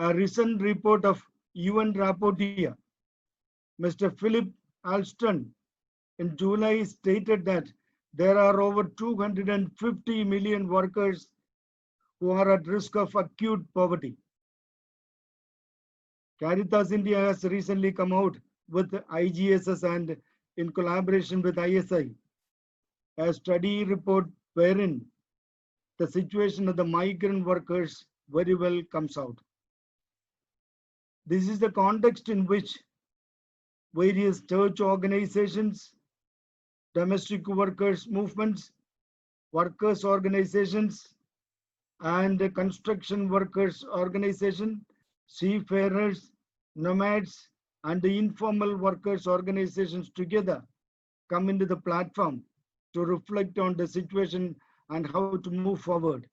A recent report of UN Rapporteur, Mr. Philip Alston, in July stated that there are over 250 million workers who are at risk of acute poverty. Caritas India has recently come out with IGSS and in collaboration with ISI, a study report wherein the situation of the migrant workers very well comes out. This is the context in which various church organizations, domestic workers movements, workers organizations, and construction workers organization, seafarers, nomads, and the informal workers organizations together come into the platform to reflect on the situation and how to move forward.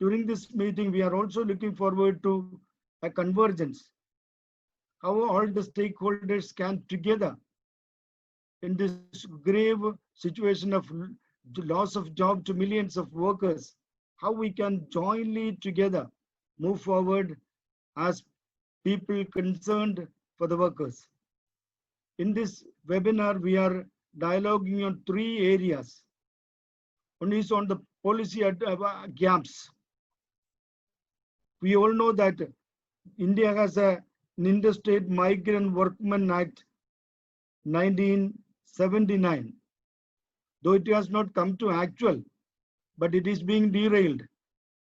During this meeting, we are also looking forward to a convergence, how all the stakeholders can together in this grave situation of loss of job to millions of workers, how we can jointly together move forward as people concerned for the workers. In this webinar, we are dialoguing on 3 areas. One is on the policy gaps. We all know that India has an Interstate Migrant Workmen Act 1979. Though it has not come to actual, but it is being derailed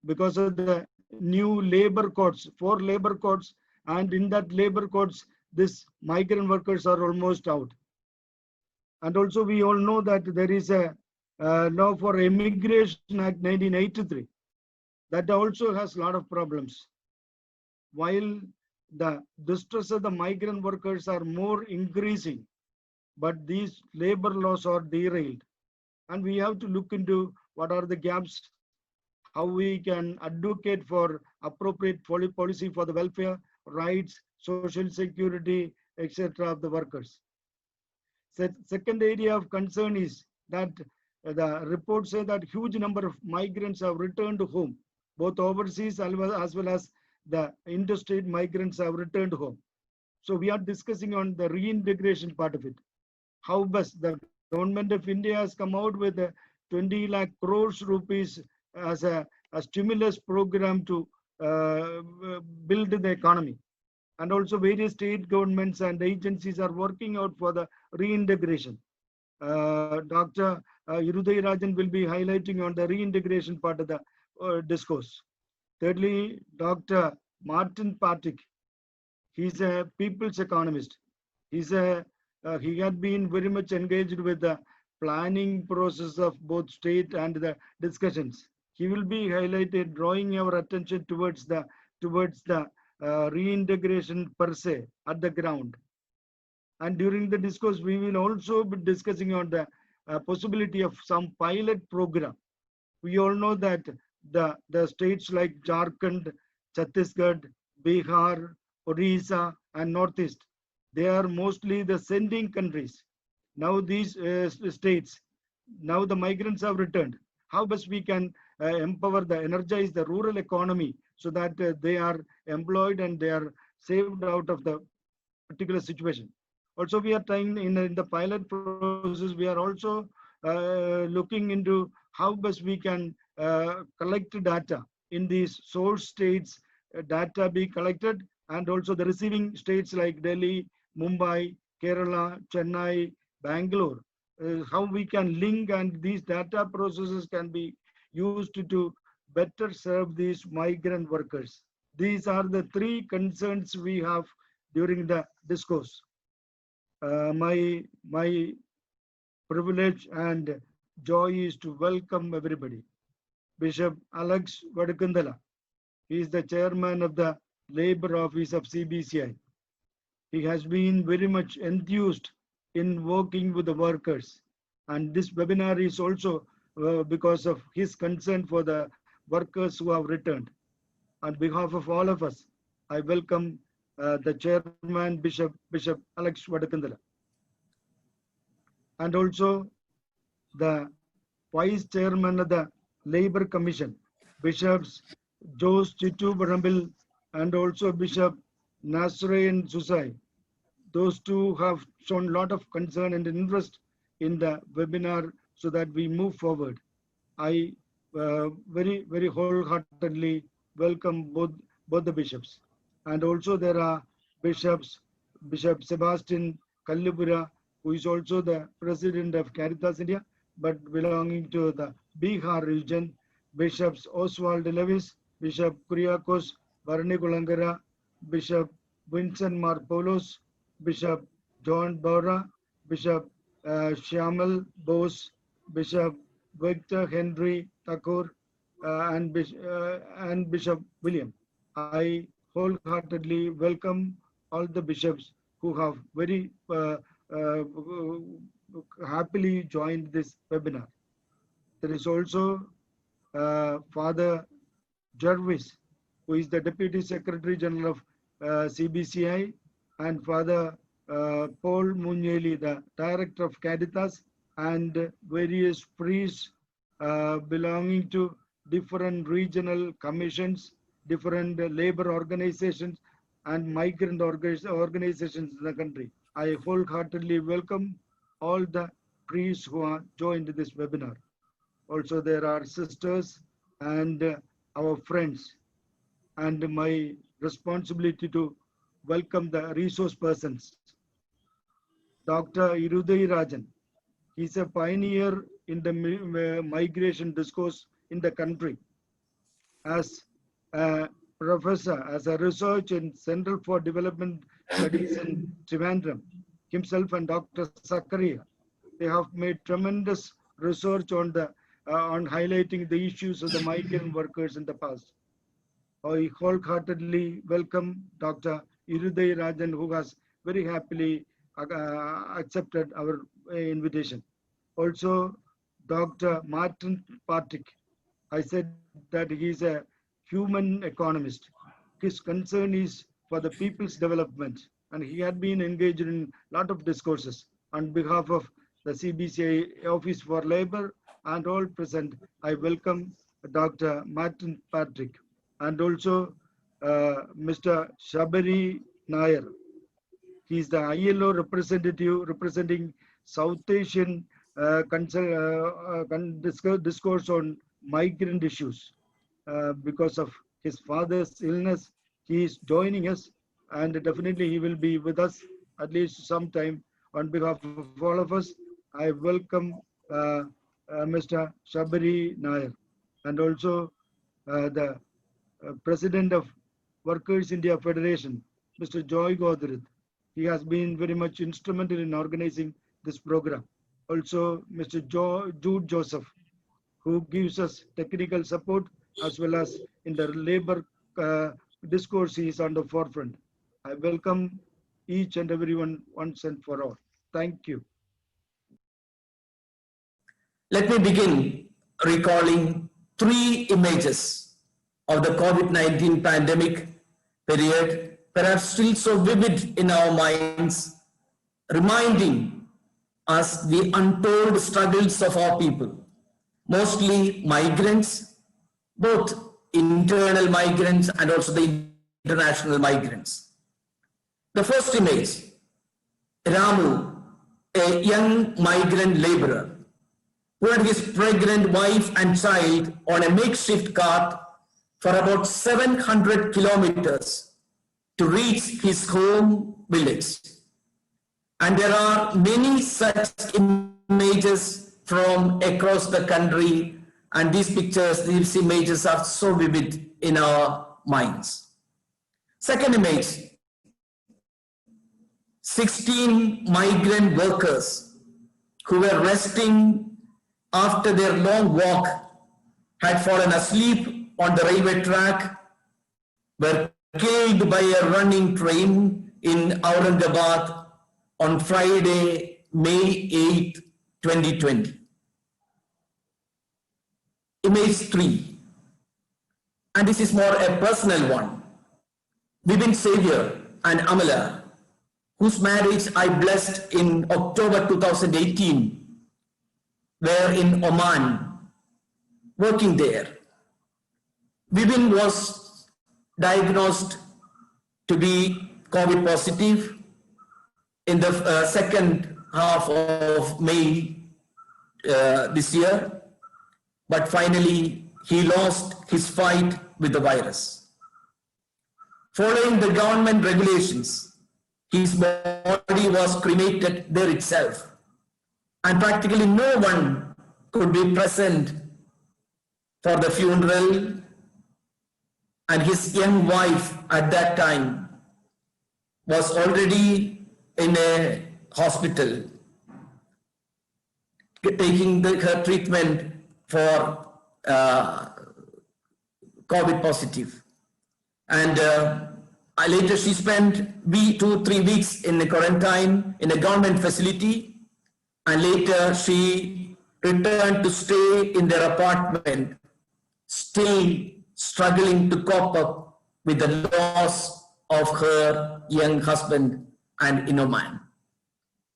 because of the new labor codes, 4 labor codes, and in that labor codes, this migrant workers are almost out. And also we all know that there is a law for Immigration Act 1983 that also has a lot of problems. While the distress of the migrant workers are more increasing, but these labor laws are derailed. And we have to look into what are the gaps, how we can advocate for appropriate policy for the welfare, rights, social security, etc. of the workers. Second area of concern is that the reports say that huge number of migrants have returned home, both overseas as well as the interstate migrants have returned home. So we are discussing on the reintegration part of it. How best the government of India has come out with a 20 lakh crores rupees as a stimulus program to build the economy. And also various state governments and agencies are working out for the reintegration. Dr. Irudai Rajan will be highlighting on the reintegration part of the discourse. Thirdly, Dr. Martin Patrick, he's a people's economist. He had been very much engaged with the planning process of both state and the discussions. He will be highlighted, drawing our attention towards the reintegration per se at the ground. And during the discourse, we will also be discussing on the possibility of some pilot program. We all know that the states like Jharkhand, Chhattisgarh, Bihar, Odisha, and Northeast, they are mostly the sending countries. Now these states, now the migrants have returned. How best we can energize the rural economy so that they are employed and they are saved out of the particular situation. Also, we are trying in the pilot process, we are also looking into how best we can collect data in these source states, data be collected, and also the receiving states like Delhi, Mumbai, Kerala, Chennai, Bangalore, how we can link, and these data processes can be used to better serve these migrant workers. These are the 3 concerns we have during the discourse. My privilege and joy is to welcome everybody. Bishop Alex Vadakundala, he is the chairman of the Labor Office of CBCI. He has been very much enthused in working with the workers. And this webinar is also because of his concern for the workers who have returned. On behalf of all of us, I welcome the chairman, Bishop Alex Vadakundala. And also the vice chairman of the Labor Commission, Bishops Jose Chitu Barambil, and also Bishop Nasrayan Susai. Those two have shown a lot of concern and interest in the webinar so that we move forward. I very wholeheartedly welcome both the bishops. And also there are bishops, Bishop Sebastian Kallipura, who is also the president of Caritas India, but belonging to the Bihar region, Bishops Oswald Lewis, Bishop Kuriakos Varanikulangara, Bishop Vincent Marpolos, Bishop John Bora, Bishop Shyamal Bose, Bishop Victor Henry Thakur, and Bishop William. I wholeheartedly welcome all the bishops who have very happily joined this webinar. There is also Father Jervis, who is the Deputy Secretary General of CBCI, and Father Paul Munyeli, the Director of Caritas, and various priests belonging to different regional commissions, different labor organizations, and migrant organizations in the country. I wholeheartedly welcome all the priests who are joined this webinar. Also, there are sisters and our friends, and my responsibility to welcome the resource persons. Dr. Iruday Rajan, he's a pioneer in the migration discourse in the country. As a professor, as a research in Center for Development Studies in Trivandrum, himself and Dr. Zakaria, they have made tremendous research on the on highlighting the issues of the migrant workers in the past. I wholeheartedly welcome Dr. Iruday Rajan, who has very happily accepted our invitation. Also, Dr. Martin Patrick, I said that he is a human economist. His concern is for the people's development, and he had been engaged in a lot of discourses on behalf of the CBCI Office for Labor and all present. I welcome Dr. Martin Patrick, and also Mr. Shabari Nair. He is the ILO representative representing South Asian discourse on migrant issues. Because of his father's illness, he is joining us, and definitely he will be with us at least sometime. On behalf of all of us, I welcome Mr. Shabari Nair, and also the President of Workers India Federation, Mr. Joy Godrit. He has been very much instrumental in organizing this program. Also, Mr. Jude Joseph, who gives us technical support as well as in the labor discourse, he is on the forefront. I welcome each and everyone once and for all. Thank you. Let me begin recalling 3 images of the COVID-19 pandemic period, perhaps still so vivid in our minds, reminding us the untold struggles of our people, mostly migrants, both internal migrants and also the international migrants. The first image, Ramu, a young migrant laborer, who had his pregnant wife and child on a makeshift cart for about 700 kilometers to reach his home village. And there are many such images from across the country, and these pictures, these images are so vivid in our minds. Second image, 16 migrant workers who were resting after their long walk had fallen asleep on the railway track, were killed by a running train in Aurangabad on Friday, May 8, 2020. Image 3, and this is more a personal one. Vipin Xavier and Amala, whose marriage I blessed in October 2018, were in Oman, working there. Vipin was diagnosed to be COVID positive in the second half of May this year, but finally he lost his fight with the virus. Following the government regulations, his body was cremated there itself, and practically no one could be present for the funeral, and his young wife at that time was already in a hospital taking her treatment for COVID positive. And later she spent 2-3 weeks in a quarantine in a government facility, and later she returned to stay in their apartment, still struggling to cope up with the loss of her young husband and man.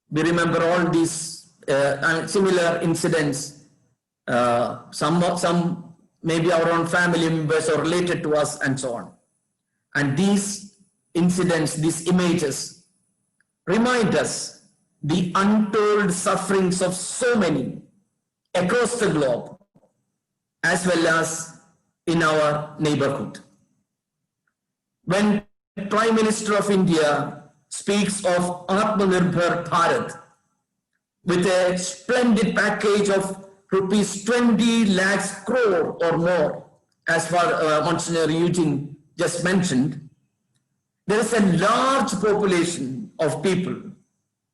We remember all these similar incidents. Some maybe our own family members or related to us and so on. And these incidents, these images remind us the untold sufferings of so many across the globe, as well as in our neighborhood. When Prime Minister of India speaks of Atmanirbhar Bharat with a splendid package of rupees 20 lakhs crore or more, as far Monsignor Eugene just mentioned, there is a large population of people,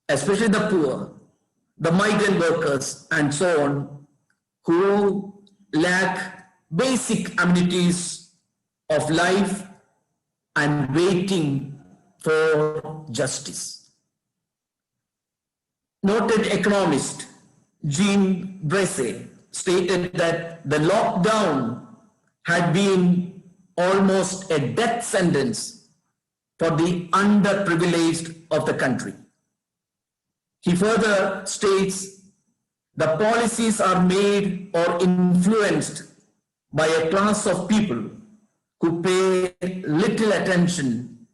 especially the poor, the migrant workers and so on, who lack basic amenities of life and waiting for justice. Noted economist Jean Bresset stated that the lockdown had been almost a death sentence for the underprivileged of the country. He further states the policies are made or influenced by a class of people who pay little attention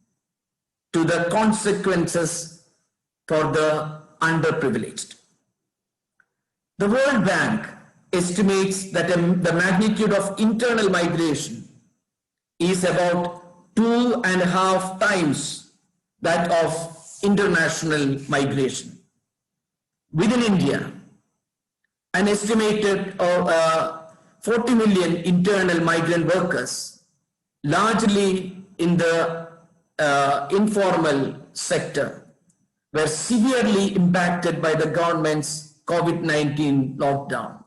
to the consequences for the underprivileged. The World Bank estimates that the magnitude of internal migration is about 2.5 times that of international migration. Within India, an estimated 40 million internal migrant workers, largely in the informal sector, were severely impacted by the government's COVID-19 lockdown.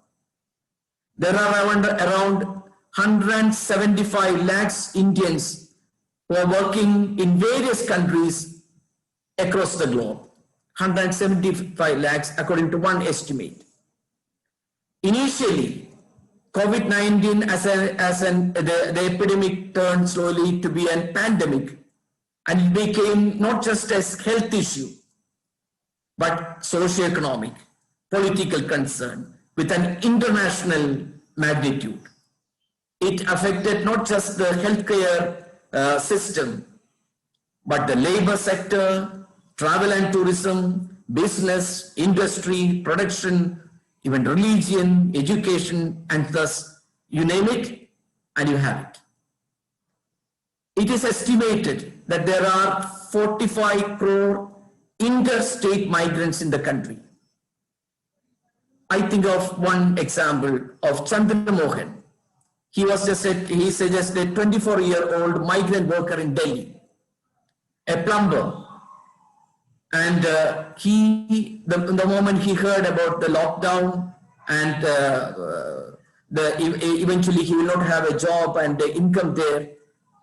There are around 175 lakhs Indians who are working in various countries across the globe. 175 lakhs according to one estimate. Initially, COVID-19 the epidemic turned slowly to be a pandemic, and it became not just a health issue, but socio-economic, political concern with an international magnitude. It affected not just the healthcare system, but the labor sector, travel and tourism, business, industry, production, even religion, education, and thus you name it and you have it. It is estimated that there are 45 crore interstate migrants in the country. I think of one example of Chandra Mohan. He suggested a 24-year-old migrant worker in Delhi, a plumber. And the moment he heard about the lockdown and eventually he will not have a job and the income there,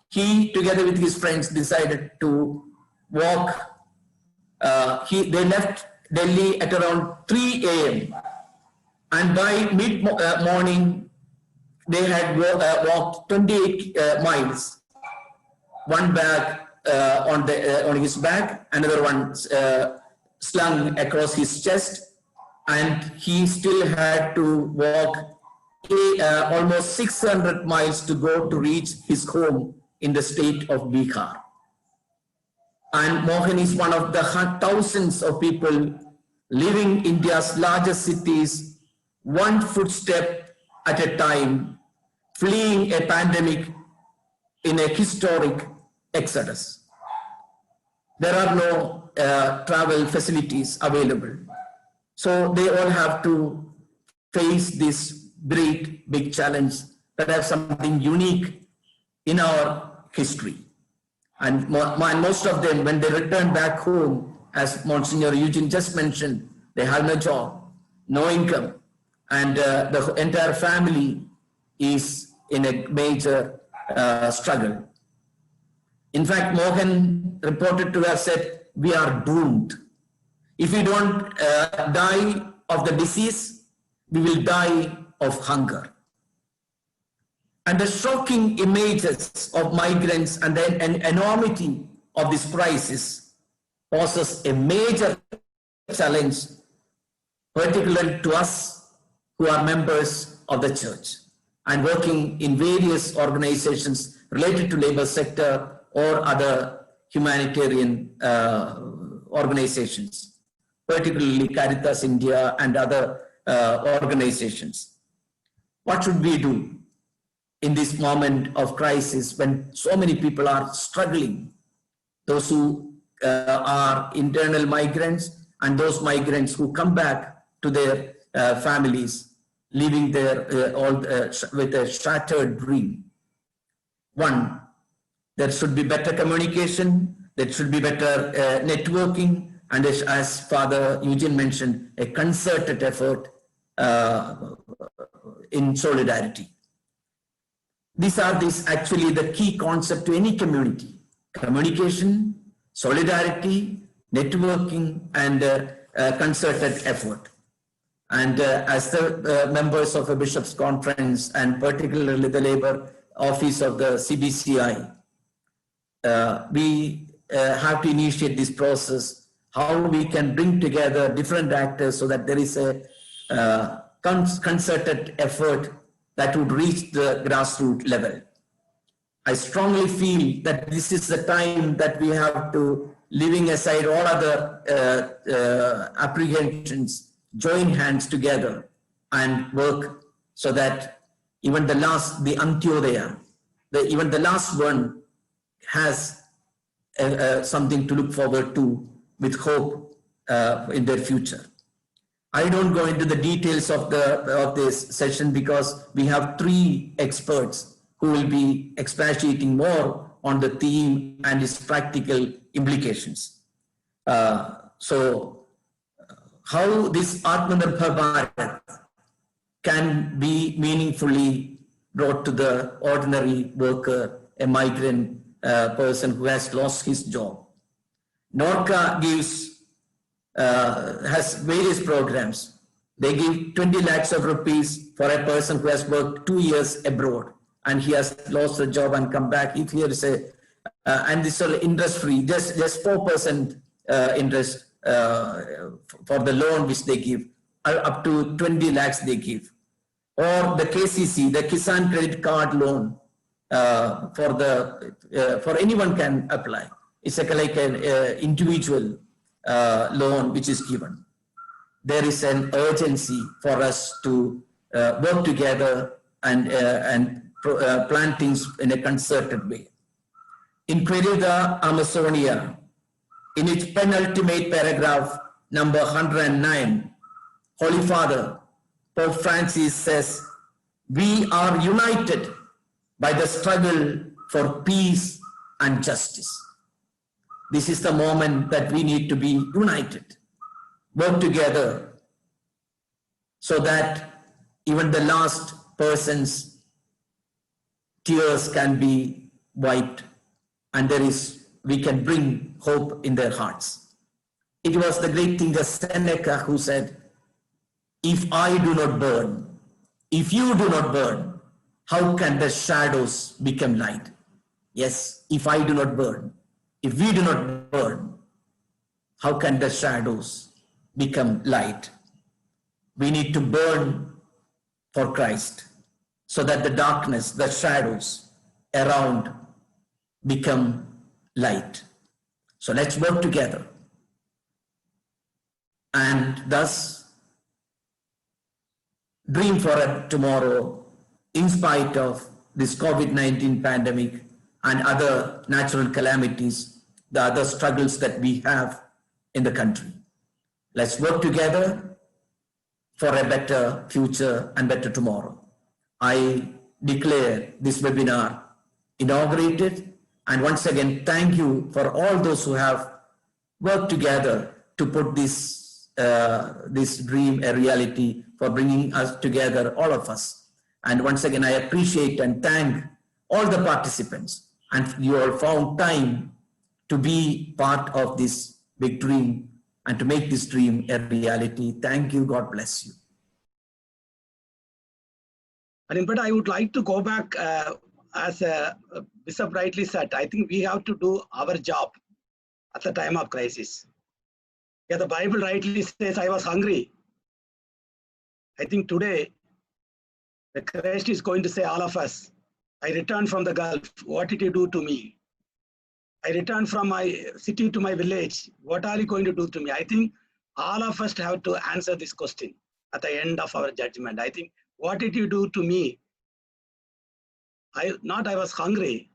he, together with his friends, decided to walk. They left Delhi at around 3 a.m. and by mid-morning, they had walked 28 miles. One bag on his back, another one slung across his chest, and he still had to walk almost 600 miles to go to reach his home in the state of Bihar. And Mohan is one of the thousands of people living in India's largest cities, one footstep at a time, fleeing a pandemic in a historic exodus. There are no travel facilities available. So they all have to face this great big challenge that have something unique in our history. And most of them, when they return back home, as Monsignor Eugene just mentioned, they have no job, no income, and the entire family is in a major struggle. In fact, Mohan reported to have said, we are doomed. If we don't die of the disease, we will die of hunger. And the shocking images of migrants and the enormity of this crisis poses a major challenge, particularly to us who are members of the church and working in various organizations related to labor sector or other humanitarian organizations, particularly Caritas India and other organizations. What should we do in this moment of crisis when so many people are struggling? Those who are internal migrants and those migrants who come back to their families, living there with a shattered dream. One, there should be better communication, there should be better networking, and as Father Eugene mentioned, a concerted effort in solidarity. These are actually the key concept to any community: communication, solidarity, networking, and concerted effort. And as the members of a Bishops' Conference, and particularly the Labor Office of the CBCI, we have to initiate this process, how we can bring together different actors so that there is a concerted effort that would reach the grassroots level. I strongly feel that this is the time that we have to, leaving aside all other apprehensions, join hands together and work so that even the Antyodaya, even the last one has something to look forward to with hope in their future. I don't go into the details of this session because we have 3 experts who will be expatiating more on the theme and its practical implications. So how this Atmanirbhar Bharat can be meaningfully brought to the ordinary worker, a migrant person who has lost his job. Norca has various programs. They give 20 lakhs of rupees for a person who has worked 2 years abroad and he has lost the job and come back. If here is and this is interest free, just 4% interest for the loan which they give, up to 20 lakhs they give. Or the KCC, the Kisan Credit Card loan, for anyone can apply. It's like an individual loan which is given. There is an urgency for us to work together and plan things in a concerted way. In Querida Amazonia, in its penultimate paragraph, number 109, Holy Father Pope Francis says, "We are united by the struggle for peace and justice." This is the moment that we need to be united, work together so that even the last person's tears can be wiped and we can bring hope in their hearts. It was the great thinker Seneca who said, "If I do not burn, if you do not burn, how can the shadows become light?" Yes, if I do not burn, if we do not burn, how can the shadows become light? We need to burn for Christ. so that the darkness, the shadows around become light. So let's work together and thus dream for a tomorrow in spite of this COVID-19 pandemic and other natural calamities, the other struggles that we have in the country. Let's work together for a better future and better tomorrow. I declare this webinar inaugurated, and once again, thank you for all those who have worked together to put this dream a reality, for bringing us together, all of us. And once again, I appreciate and thank all the participants, and you all found time to be part of this big dream and to make this dream a reality. Thank you. God bless you. And in fact, I would like to go back, as Bishop rightly said, I think we have to do our job at the time of crisis. Yeah, the Bible rightly says, I was hungry. I think today, the Christ is going to say, all of us, I returned from the Gulf, what did you do to me? I returned from my city to my village, what are you going to do to me? I think all of us have to answer this question at the end of our judgment. I think, what did you do to me? I was hungry,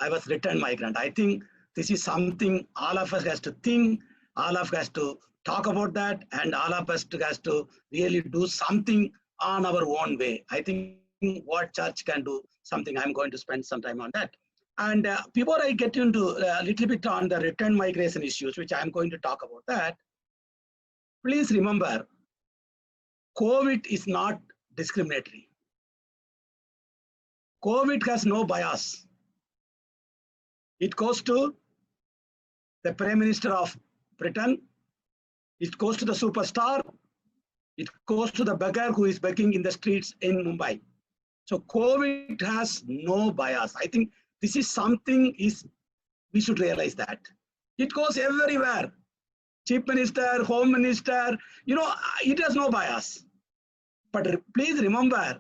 I was returned migrant. I think this is something all of us has to think, all of us has to talk about that, and all of us has to really do something on our own way. I think what church can do something, I'm going to spend some time on that. And before I get into a little bit on the return migration issues, which I'm going to talk about that, please remember, COVID is not discriminatory. COVID has no bias. It goes to the Prime Minister of Britain, it goes to the superstar, it goes to the beggar who is begging in the streets in Mumbai. So COVID has no bias. I think this is something we should realize that. It goes everywhere. Chief Minister, Home Minister, it has no bias. But please remember,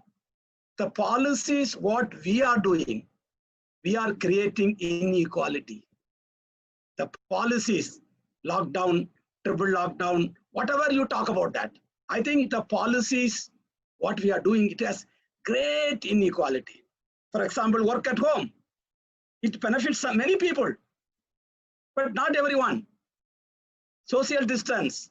the policies, what we are doing, we are creating inequality. The policies, lockdown, triple lockdown, whatever you talk about that, I think the policies, what we are doing, it has great inequality. For example, work at home. It benefits many people, but not everyone. Social distance.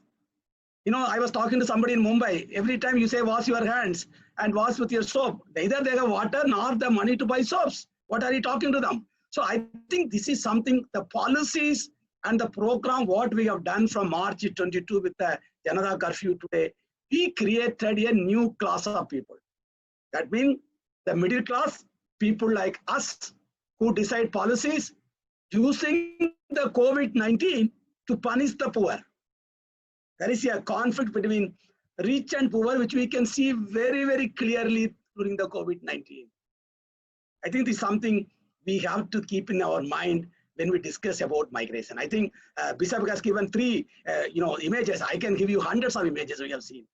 I was talking to somebody in Mumbai. Every time you say wash your hands and wash with your soap, neither they have water nor the money to buy soaps. What are you talking to them? So I think this is something, the policies and the program, what we have done from March 22 with the Janata curfew today, we created a new class of people. That means the middle class, people like us who decide policies using the COVID-19 to punish the poor. There is a conflict between rich and poor, which we can see very, very clearly during the COVID-19. I think this is something we have to keep in our mind when we discuss about migration. I think Bishop has given 3 images. I can give you hundreds of images we have seen.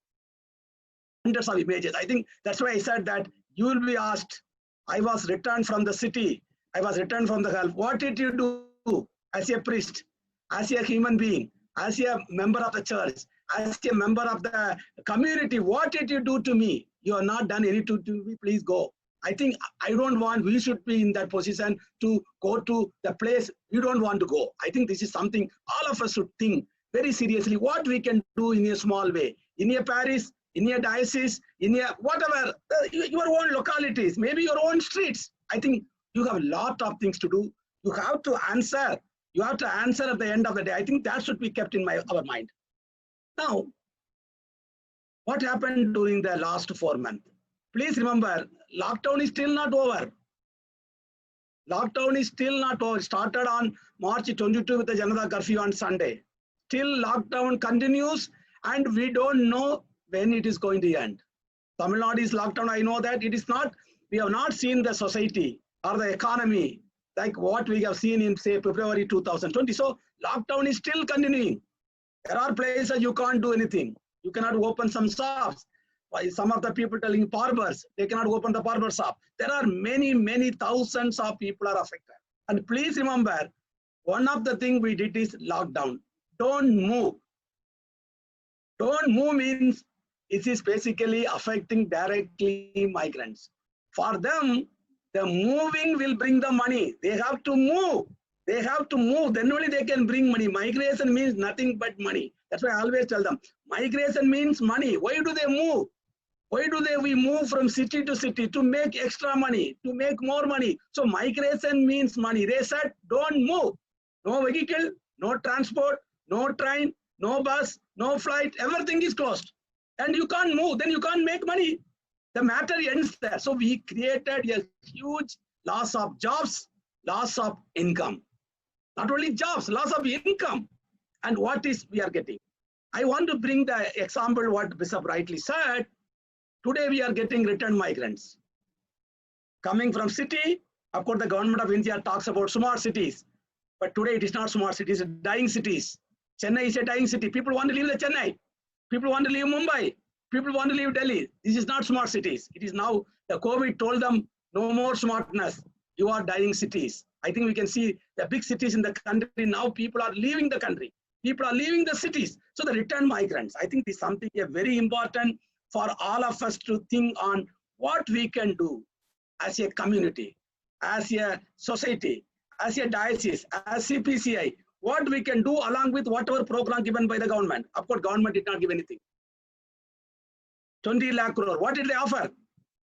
Hundreds of images. I think that's why I said that you will be asked, I was returned from the city, I was returned from the Gulf. What did you do as a priest, as a human being, as a member of the church, as a member of the community? What did you do to me? You have not done anything to me, please go. I think we should be in that position to go to the place we don't want to go. I think this is something all of us should think very seriously, what we can do in a small way, in a parish, in a diocese, in a whatever, your own localities, maybe your own streets. I think you have a lot of things to do. You have to answer. You have to answer at the end of the day. I think that should be kept in our mind. Now, what happened during the last 4 months? Please remember, lockdown is still not over. Lockdown is still not over. It started on March 22 with the Janata curfew on Sunday. Still lockdown continues, and we don't know when it is going to end. Tamil Nadu is locked down. I know that it is not. We have not seen the society or the economy like what we have seen in, say, February 2020. So lockdown is still continuing. There are places you can't do anything. You cannot open some shops. Why some of the people telling barbers, they cannot open the barber shop. There are many thousands of people are affected. And please remember, one of the things we did is lockdown. Don't move. Don't move means it is basically affecting directly migrants. For them, the moving will bring the money. They have to move. They have to move. Then only they can bring money. Migration means nothing but money. That's why I always tell them, migration means money. Why do they move? Why do we move from city to city? To make extra money, to make more money. So migration means money. They said, don't move. No vehicle, no transport, no train, no bus, no flight. Everything is closed. And you can't move. Then you can't make money. The matter ends there. So we created a huge loss of jobs, loss of income. Not only jobs, loss of income. And what is we are getting? I want to bring the example what Bishop rightly said. Today we are getting returned migrants. Coming from city, of course the government of India talks about smart cities. But today it is not smart cities, it's dying cities. Chennai is a dying city. People want to leave the Chennai. People want to leave Mumbai. People want to leave Delhi. This is not smart cities. It is now the COVID told them no more smartness. You are dying cities. I think we can see the big cities in the country now. People are leaving the country. People are leaving the cities. So the return migrants, I think this is something very important for all of us to think on what we can do as a community, as a society, as a diocese, as CPCI, what we can do along with whatever program given by the government. Of course, government did not give anything. 20 lakh crore. What did they offer?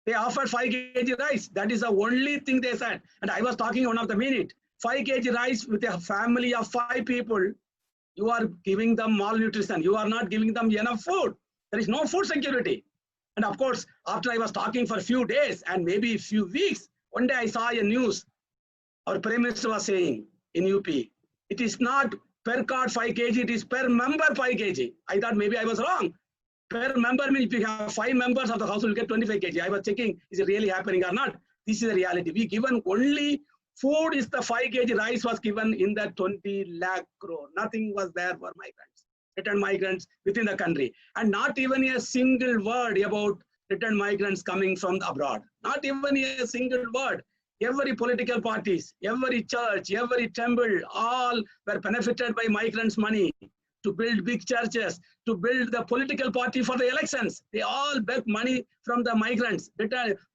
They offered 5 kg rice. That is the only thing they said. And I was talking one of the minute. 5 kg rice with a family of 5 people. You are giving them malnutrition. You are not giving them enough food. There is no food security. And of course, after I was talking for a few days and maybe a few weeks, one day I saw a news. Our Prime Minister was saying in UP, it is not per card 5 kg, it is per member 5 kg. I thought maybe I was wrong. Per member means if you have 5 members of the household, you get 25 kg. I was checking, is it really happening or not? This is the reality. We given only food is the 5 kg rice was given in the 20 lakh crore. Nothing was there for migrants, return migrants within the country. And not even a single word about return migrants coming from abroad. Not even a single word. Every political parties, every church, every temple, all were benefited by migrants' money to build big churches, to build the political party for the elections. They all beg money from the migrants,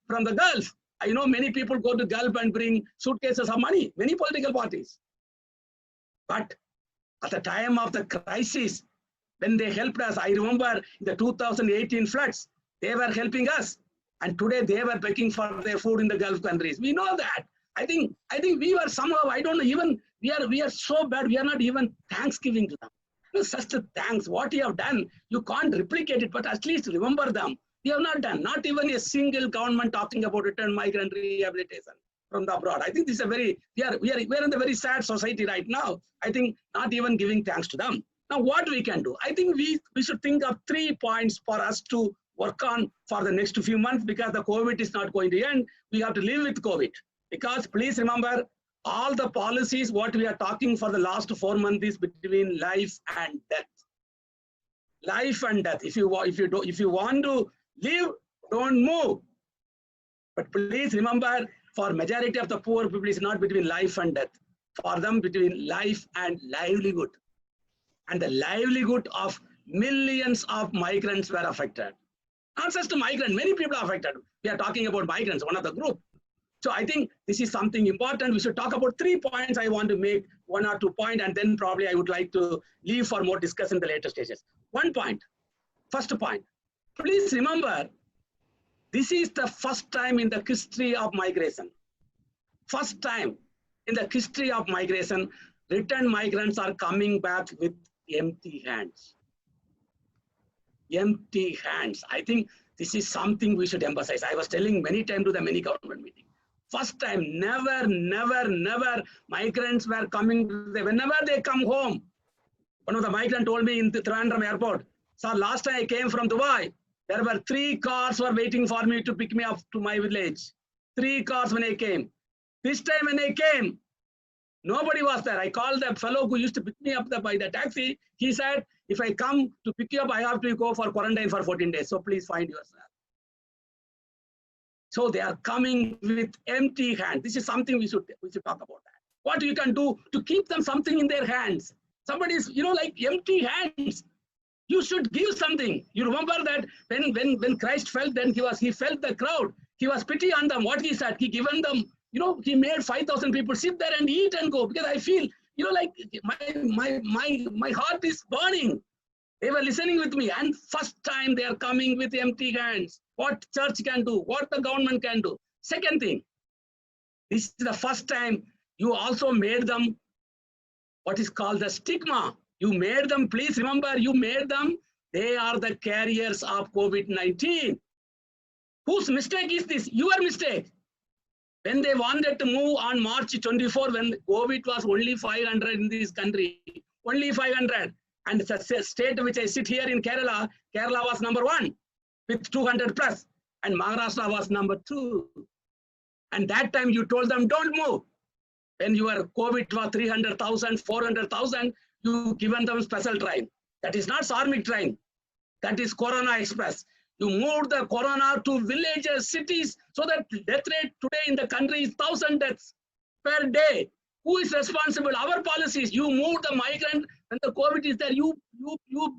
from the Gulf. I know many people go to Gulf and bring suitcases of money, many political parties. But at the time of the crisis, when they helped us, I remember the 2018 floods, they were helping us. And today they were begging for their food in the Gulf countries. We know that. I think we were somehow, I don't know, even we are so bad, we are not even thanksgiving to them. Such a thanks, what you have done, you can't replicate it, but at least remember them. We have not done, not even a single government talking about return migrant rehabilitation from the abroad. I think this is a very, we are in a very sad society right now. I think not even giving thanks to them. Now what we can do? I think we should think of 3 points for us to work on for the next few months, because the COVID is not going to end. We have to live with COVID. Because please remember, all the policies, what we are talking for the last 4 months is between life and death. Life and death. If you want to live, don't move. But please remember, for majority of the poor people, it's not between life and death. For them, between life and livelihood. And the livelihood of millions of migrants were affected. Not just a migrant, many people are affected. We are talking about migrants, one of the group. So I think this is something important. We should talk about 3 points. I want to make 1 or 2 points, and then probably I would like to leave for more discussion in the later stages. 1 point, first point. Please remember, this is the first time in the history of migration. First time in the history of migration, return migrants are coming back with empty hands. Empty hands. I think this is something we should emphasize. I was telling many times to the many government meetings. First time, never migrants were coming. Whenever they come home, one of the migrants told me in the Trivandrum airport, sir, last time I came from Dubai, there were 3 cars were waiting for me to pick me up to my village. 3 cars when I came. This time when I came, nobody was there. I called the fellow who used to pick me up by the taxi. He said, If I come to pick you up, I have to go for quarantine for 14 days. So please find yourself. So they are coming with empty hands. This is something we should talk about that. What you can do to keep them something in their hands. Somebody's, like empty hands. You should give something. You remember that when Christ felt, then he felt the crowd. He was pity on them. What he said, he given them, he made 5,000 people sit there and eat and go, because I feel, my heart is burning. They were listening with me, and first time they are coming with empty hands. What church can do, what the government can do. Second thing, this is the first time you also made them what is called the stigma. You made them, please remember, you made them, they are the carriers of COVID-19. Whose mistake is this? Your mistake. When they wanted to move on March 24, when COVID was only 500 in this country, only 500. And the state which I sit here in Kerala, Kerala was number 1 with 200 plus, and Maharashtra was number 2. And that time you told them, don't move. When your COVID was 300,000, 400,000, you given them special train. That is not Sarmik train. That is Corona Express. You moved the Corona to villages, cities, so that death rate today in the country is 1,000 deaths per day. Who is responsible? Our policies. You moved the migrant when the COVID is there. You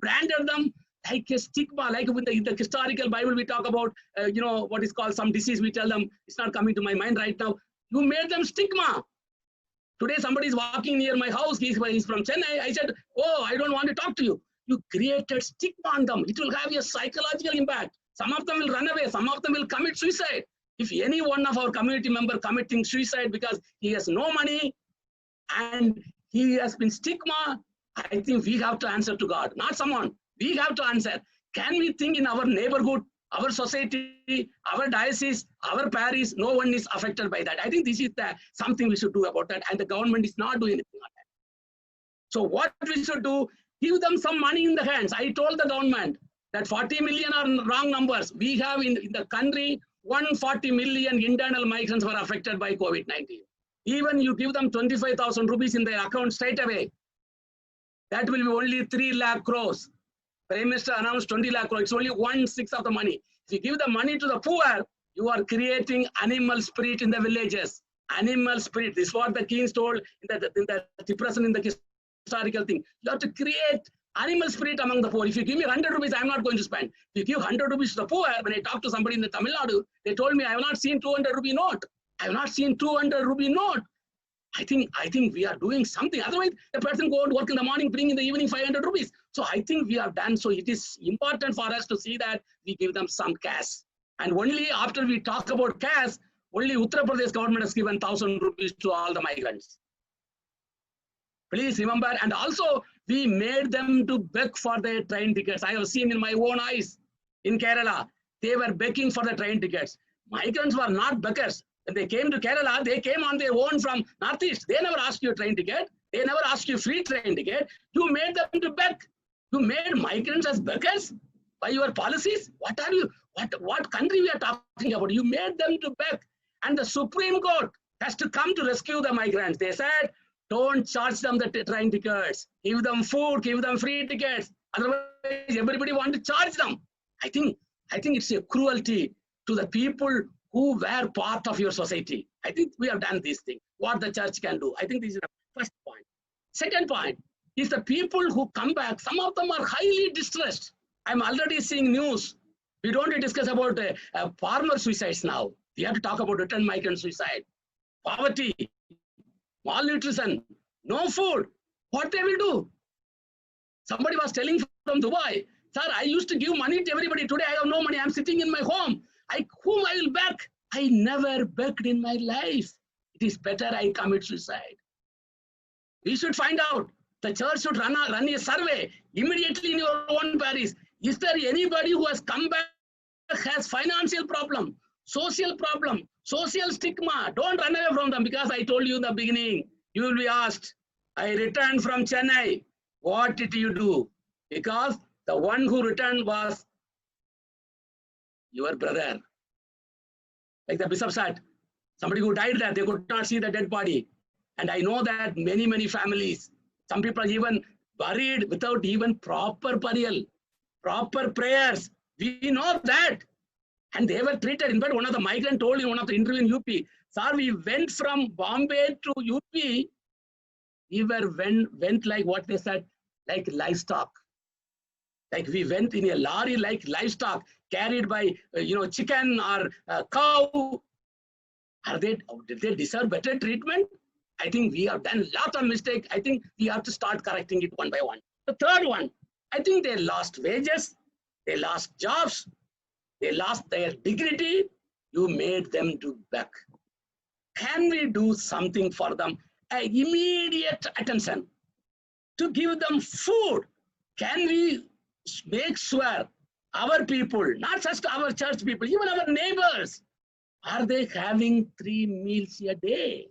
branded them like a stigma, like in the historical Bible we talk about, what is called some disease. We tell them, it's not coming to my mind right now. You made them stigma. Today somebody is walking near my house. He's from Chennai. I said, oh, I don't want to talk to you. You created stigma on them. It will have a psychological impact. Some of them will run away. Some of them will commit suicide. If any one of our community member committing suicide because he has no money and he has been stigma, I think we have to answer to God, not someone. We have to answer. Can we think in our neighborhood, our society, our diocese, our parish, no one is affected by that? I think this is something we should do about that, and the government is not doing anything on that. So what we should do, give them some money in the hands. I told the government that 40 million are wrong numbers. We have in the country, 140 million internal migrants were affected by COVID-19. Even you give them 25,000 rupees in their account straight away, that will be only 3 lakh crores. Prime Minister announced 20 lakh crores. It's only 1/6 of the money. If you give the money to the poor, you are creating animal spirit in the villages. Animal spirit. This is what the kings told in the present in the historical thing. You have to create animal spirit among the poor. If you give me 100 rupees, I'm not going to spend. If you give 100 rupees to the poor, when I talked to somebody in the Tamil Nadu, they told me, I have not seen 200 rupee note. I have not seen 200 rupee note. I think we are doing something. Otherwise, the person go and work in the morning, bring in the evening 500 rupees. So I think we have done. So it is important for us to see that we give them some cash. And only after we talk about cash, only Uttar Pradesh government has given 1,000 rupees to all the migrants. Please remember, and also we made them to beg for their train tickets. I have seen in my own eyes in Kerala, they were begging for the train tickets. Migrants were not beggars. When they came to Kerala, they came on their own from Northeast. They never asked you a train ticket. They never asked you free train ticket. You made them to beg. You made migrants as beggars by your policies. What are you? What country we are talking about? You made them to beg. And the Supreme Court has to come to rescue the migrants. They said, don't charge them the train tickets. Give them food, give them free tickets. Otherwise, everybody wants to charge them. I think it's a cruelty to the people who were part of your society. I think we have done this thing. What the church can do. I think this is the first point. Second point is the people who come back. Some of them are highly distressed. I'm already seeing news. We don't discuss about farmer suicides now. We have to talk about return migrant suicide, poverty, malnutrition, no food. What they will do? Somebody was telling from Dubai, sir, I used to give money to everybody. Today I have no money. I'm sitting in my home. Whom I will beg? I never begged in my life. It is better I commit suicide. We should find out. The church should run a survey immediately in your own parish. Is there anybody who has come back, has financial problem, social stigma? Don't run away from them, because I told you in the beginning, you will be asked, I returned from Chennai. What did you do? Because the one who returned was your brother. Like the bishop said, somebody who died there, they could not see the dead body. And I know that many families, some people even buried without even proper burial, proper prayers. We know that. And they were treated. In fact, one of the migrants told in one of the interview in UP, sir, we went from Bombay to UP. We went like what they said, like livestock. Like we went in a lorry like livestock carried by, chicken or cow. Did they deserve better treatment? I think we have done a lot of mistakes. I think we have to start correcting it one by one. The third one, I think they lost wages, they lost jobs, they lost their dignity. You made them do back. Can we do something for them? Immediate attention to give them food. Can we make sure our people, not just our church people, even our neighbors, are they having 3 meals a day?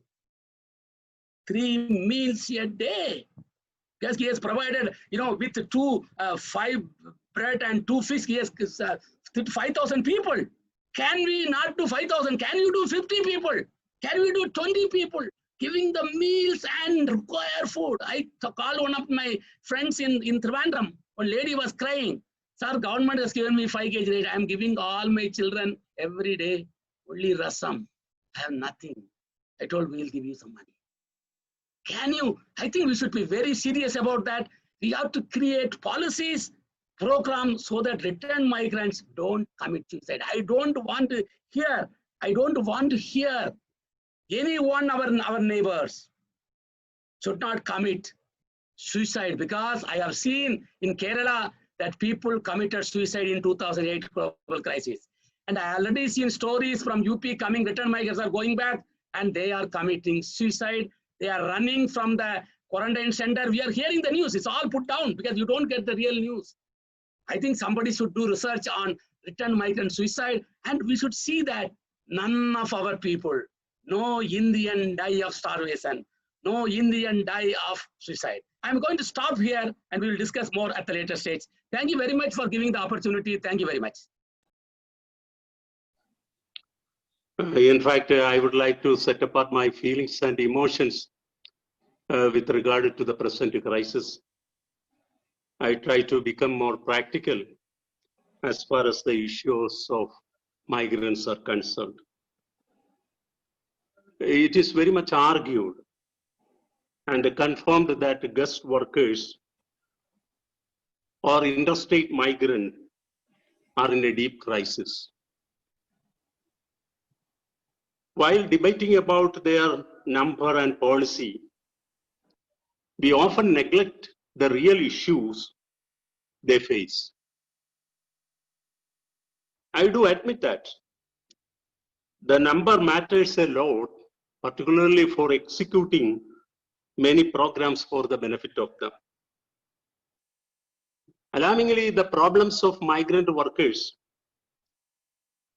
3 meals a day. Because he has provided, with 5 bread and 2 fish, he has 5,000 people. Can we not do 5,000? Can you do 50 people? Can we do 20 people? Giving the meals and require food. I called one of my friends in Trivandrum. One lady was crying. Sir, government has given me 5 kg rate. I am giving all my children every day only rasam. I have nothing. I told we'll give you some money. Can you? I think we should be very serious about that. We have to create policies, programs so that returned migrants don't commit suicide. I don't want to hear anyone our neighbors should not commit suicide, because I have seen in Kerala that people committed suicide in 2008 global crisis. And I already seen stories from UP coming, returned migrants are going back and they are committing suicide. They are running from the quarantine center. We are hearing the news. It's all put down because you don't get the real news. I think somebody should do research on returned migrant suicide, and we should see that none of our people, no Indian die of starvation, no Indian die of suicide. I'm going to stop here and we will discuss more at the later stage. Thank you very much for giving the opportunity. Thank you very much. In fact, I would like to set apart my feelings and emotions with regard to the present crisis. I try to become more practical as far as the issues of migrants are concerned. It is very much argued and confirmed that guest workers or interstate migrants are in a deep crisis. While debating about their number and policy, we often neglect the real issues they face. I do admit that the number matters a lot, particularly for executing many programs for the benefit of them. Alarmingly, the problems of migrant workers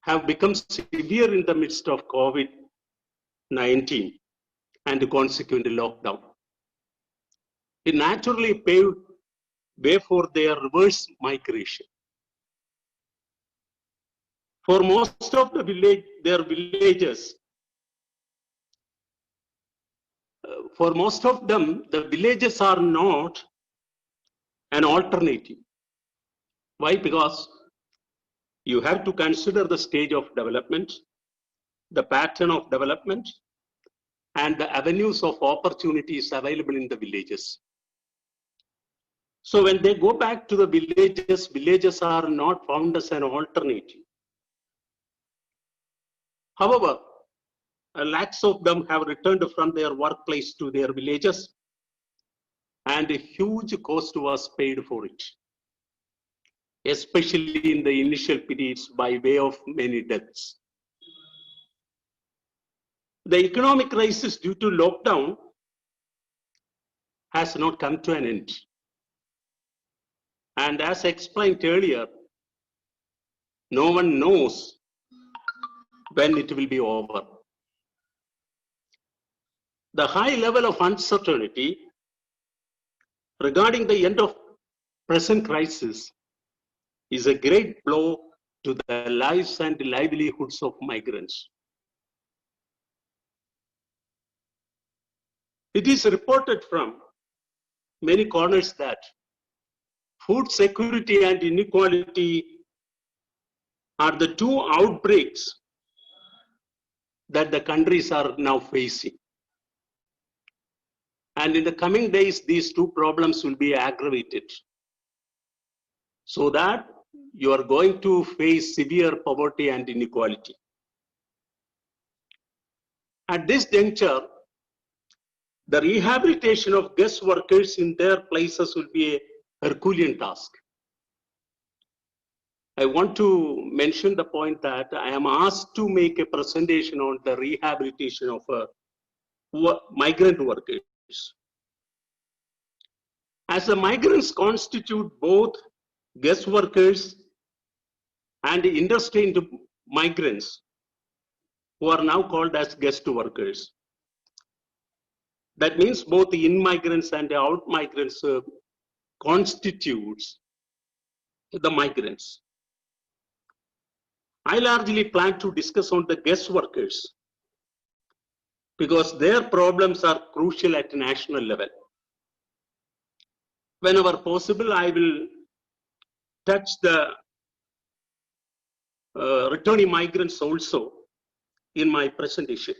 have become severe in the midst of COVID-19 and the consequent lockdown. It naturally paved way for their reverse migration. For most of the villages, for most of them, the villages are not an alternative. Why? Because you have to consider the stage of development, the pattern of development, and the avenues of opportunities available in the villages. So when they go back to the villages, villages are not found as an alternative. However, lakhs of them have returned from their workplace to their villages, and a huge cost was paid for it, especially in the initial periods by way of many deaths. The economic crisis due to lockdown has not come to an end. And as explained earlier, no one knows when it will be over. The high level of uncertainty regarding the end of present crisis is a great blow to the lives and livelihoods of migrants. It is reported from many corners that food security and inequality are the two outbreaks that the countries are now facing. And in the coming days, these two problems will be aggravated, so that you are going to face severe poverty and inequality. At this juncture, the rehabilitation of guest workers in their places will be a Herculean task. I want to mention the point that I am asked to make a presentation on the rehabilitation of migrant workers. As the migrants constitute both guest workers and interstained migrants, who are now called as guest workers. That means both the in-migrants and the out-migrants constitutes the migrants. I largely plan to discuss on the guest workers because their problems are crucial at national level. Whenever possible, I will touch the returning migrants also in my presentation.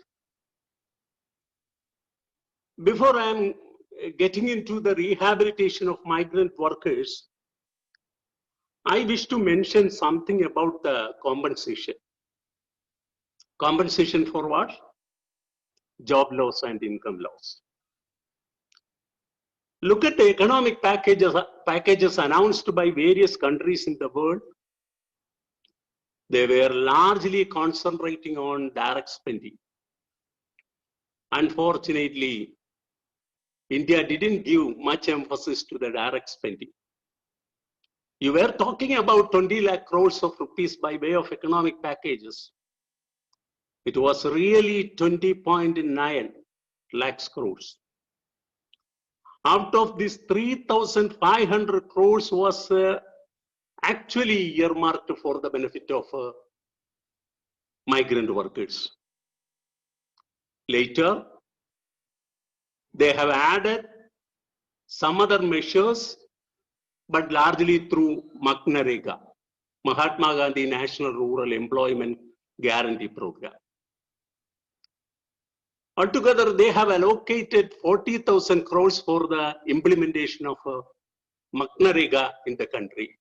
Before I am getting into the rehabilitation of migrant workers, I wish to mention something about the compensation. Compensation for what? Job loss and income loss. Look at the economic packages announced by various countries in the world. They were largely concentrating on direct spending. Unfortunately, India didn't give much emphasis to the direct spending. You were talking about 20 lakh crores of rupees by way of economic packages. It was really 20.9 lakhs crores. Out of this, 3,500 crores was actually earmarked for the benefit of migrant workers. Later, they have added some other measures, but largely through MGNREGA, Mahatma Gandhi National Rural Employment Guarantee Program. Altogether, they have allocated 40,000 crores for the implementation of MGNREGA in the country,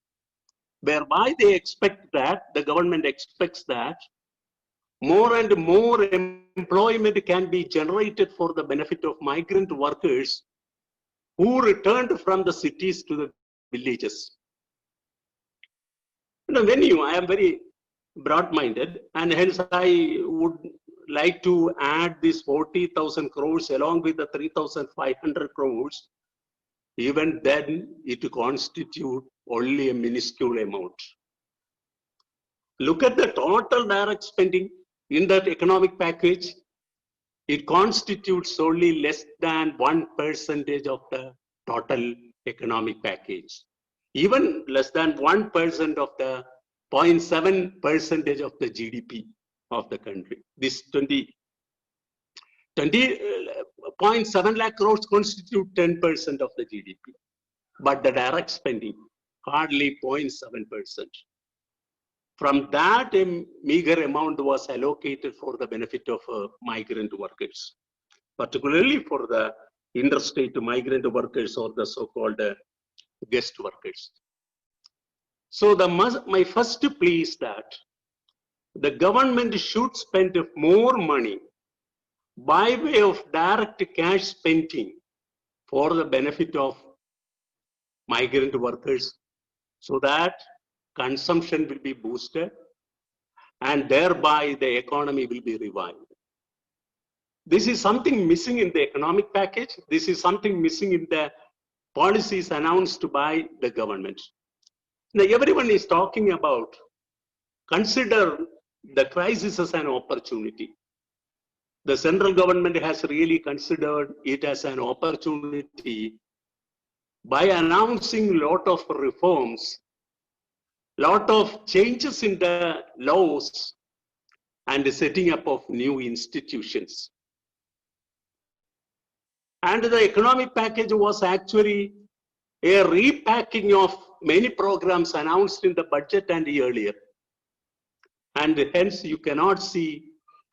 whereby they expect that, the government expects that more and more employment can be generated for the benefit of migrant workers who returned from the cities to the villages. I am very broad-minded, and hence I would like to add this 40,000 crores along with the 3,500 crores. Even then, it constitutes only a minuscule amount. Look at the total direct spending in that economic package. It constitutes only less than 1% of the total economic package. Even less than 1% of the 0.7% of the GDP of the country. This 20.7 lakh crores constitute 10% of the GDP, but the direct spending hardly 0.7%. From that, a meager amount was allocated for the benefit of migrant workers, particularly for the interstate migrant workers or the so-called guest workers. So my first plea is that the government should spend more money by way of direct cash spending for the benefit of migrant workers, so that consumption will be boosted and thereby the economy will be revived. This is something missing in the economic package. This is something missing in the policies announced by the government. Now everyone is talking about consider the crisis as an opportunity. The central government has really considered it as an opportunity by announcing a lot of reforms, lot of changes in the laws, and the setting up of new institutions. And the economic package was actually a repacking of many programs announced in the budget and earlier. And hence you cannot see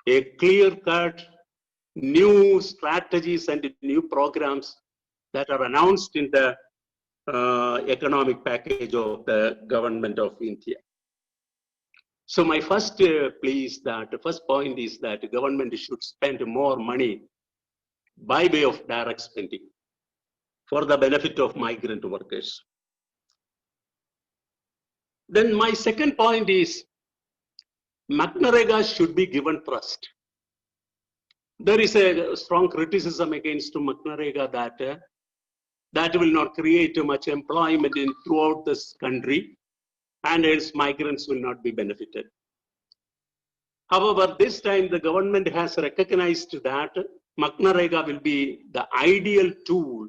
a clear-cut new strategies and new programs that are announced in the economic package of the government of India. So my first plea is that the first point is that the government should spend more money by way of direct spending for the benefit of migrant workers. Then my second point is McNarega should be given trust. There is a strong criticism against McNarega that that will not create much employment throughout this country, and hence migrants will not be benefited. However, this time the government has recognized that McNarega will be the ideal tool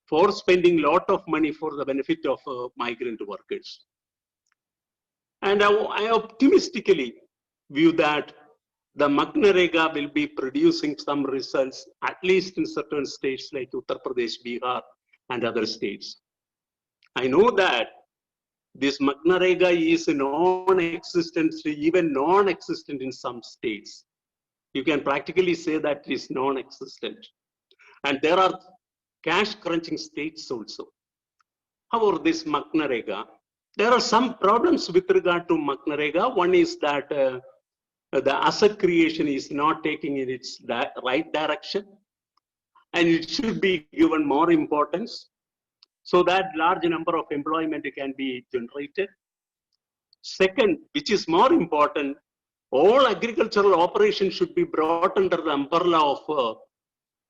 for spending a lot of money for the benefit of migrant workers. And I optimistically view that the McNarega will be producing some results, at least in certain states like Uttar Pradesh, Bihar, and other states. I know that this McNarega is non-existent, even non-existent in some states. You can practically say that it is non-existent. And there are cash crunching states also. However, this McNarega, there are some problems with regard to McNarega. One is that the asset creation is not taking in its right direction, and it should be given more importance so that large number of employment can be generated. Second, which is more important, all agricultural operations should be brought under the umbrella of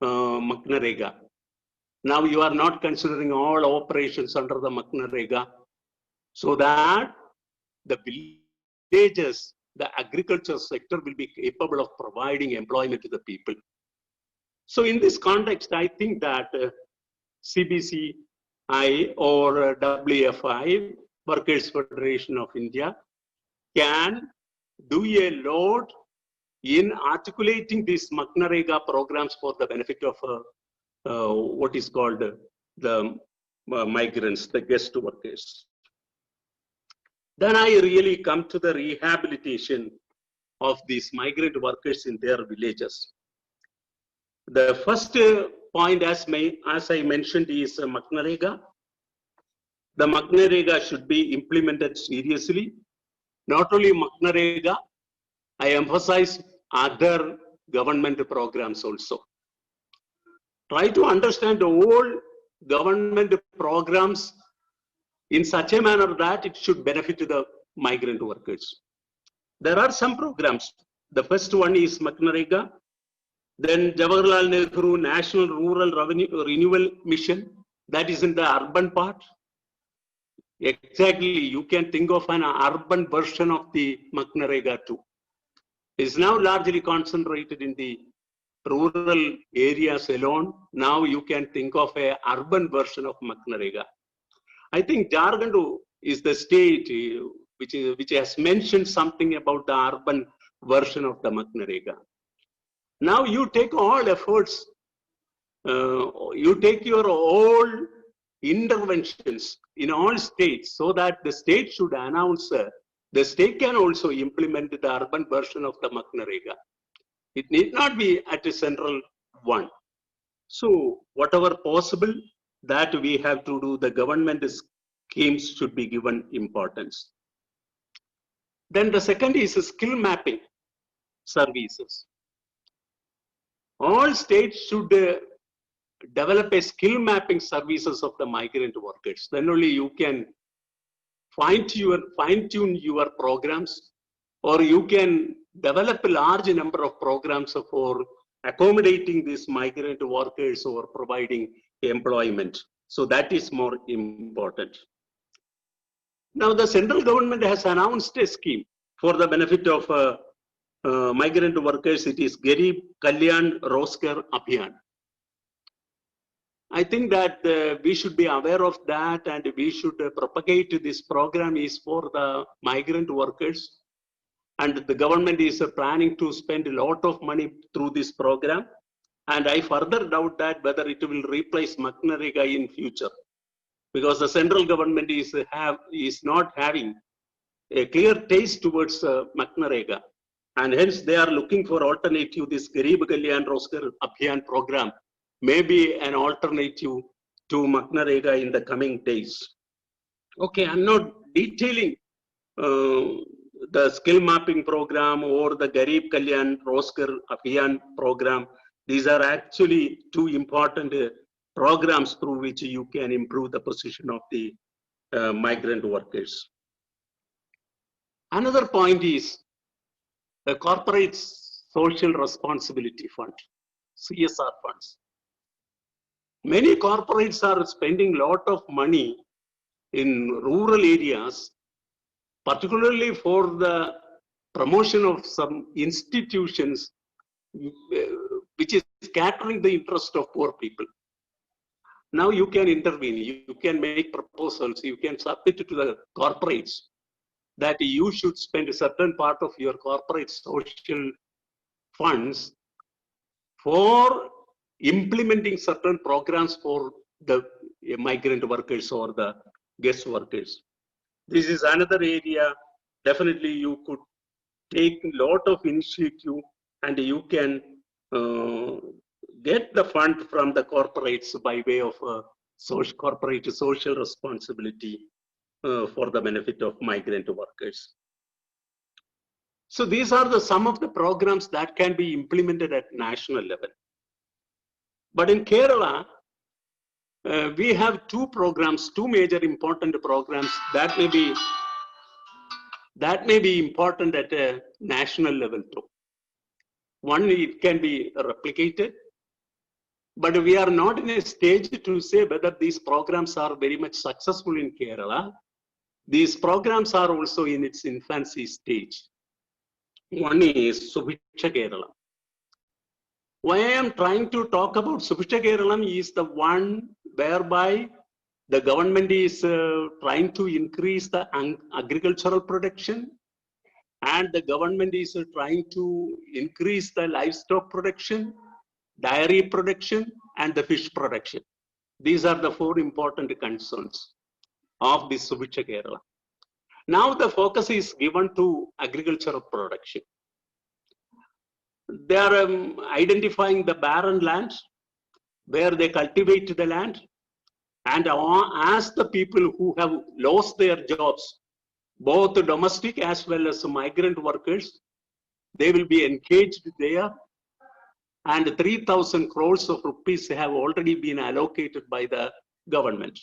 McNarega. Now you are not considering all operations under the McNarega, so that the villages, the agriculture sector will be capable of providing employment to the people. So in this context, I think that CBCI or WFI, Workers' Federation of India, can do a lot in articulating these McNarega programs for the benefit of what is called the migrants, the guest workers. Then I really come to the rehabilitation of these migrant workers in their villages. The first point, as I mentioned, is McNarega. The McNarega should be implemented seriously. Not only McNarega, I emphasize other government programs also. Try to understand all government programs in such a manner that it should benefit the migrant workers. There are some programs. The first one is McNarega. Then Jawaharlal Nehru National Rural Revenue Renewal Mission, that is in the urban part. Exactly, you can think of an urban version of the McNarega too. It's now largely concentrated in the rural areas alone. Now you can think of an urban version of McNarega. I think Jharkhand is the state which has mentioned something about the urban version of the McNarega. Now you take all efforts, you take your all interventions in all states so that the state should announce, the state can also implement the urban version of the McNarega. It need not be at a central one. So whatever possible that we have to do, the government schemes should be given importance. Then the second is skill mapping services. All states should develop a skill mapping services of the migrant workers. Then only you can fine-tune your programs, or you can develop a large number of programs for accommodating these migrant workers or providing employment. So that is more important. Now the central government has announced a scheme for the benefit of migrant workers. It is Garib Kalyan Rozgar Abhiyan. I think that we should be aware of that, and we should propagate this program is for the migrant workers. And the government is planning to spend a lot of money through this program. And I further doubt that whether it will replace MGNREGA in future, because the central government is not having a clear taste towards MGNREGA, and hence they are looking for alternative. This Garib Kalyan Rozgar Abhiyan program may be an alternative to MGNREGA in the coming days. Okay, I'm not detailing the skill mapping program or the Garib Kalyan Rozgar Abhiyan program. These are actually two important programs through which you can improve the position of the migrant workers. Another point is the corporate social responsibility fund, CSR funds. Many corporates are spending a lot of money in rural areas, particularly for the promotion of some institutions which is scattering the interest of poor people. Now you can intervene, you can make proposals, you can submit it to the corporates that you should spend a certain part of your corporate social funds for implementing certain programs for the migrant workers or the guest workers. This is another area. Definitely you could take a lot of initiative and you can get the fund from the corporates by way of corporate social responsibility for the benefit of migrant workers. So these are some of the programs that can be implemented at national level. But in Kerala, we have two programs, two major important programs that may be important at a national level too. One, it can be replicated, but we are not in a stage to say whether these programs are very much successful in Kerala. These programs are also in its infancy stage. One is Subhiksha Kerala. Why I am trying to talk about Subhiksha Kerala is the one whereby the government is trying to increase the agricultural production, and the government is trying to increase the livestock production, dairy production, and the fish production. These are the four important concerns of this Subhiksha Kerala. Now the focus is given to agricultural production. They are identifying the barren lands where they cultivate the land, and as the people who have lost their jobs, both domestic as well as migrant workers, they will be engaged there, and 3,000 crores of rupees have already been allocated by the government.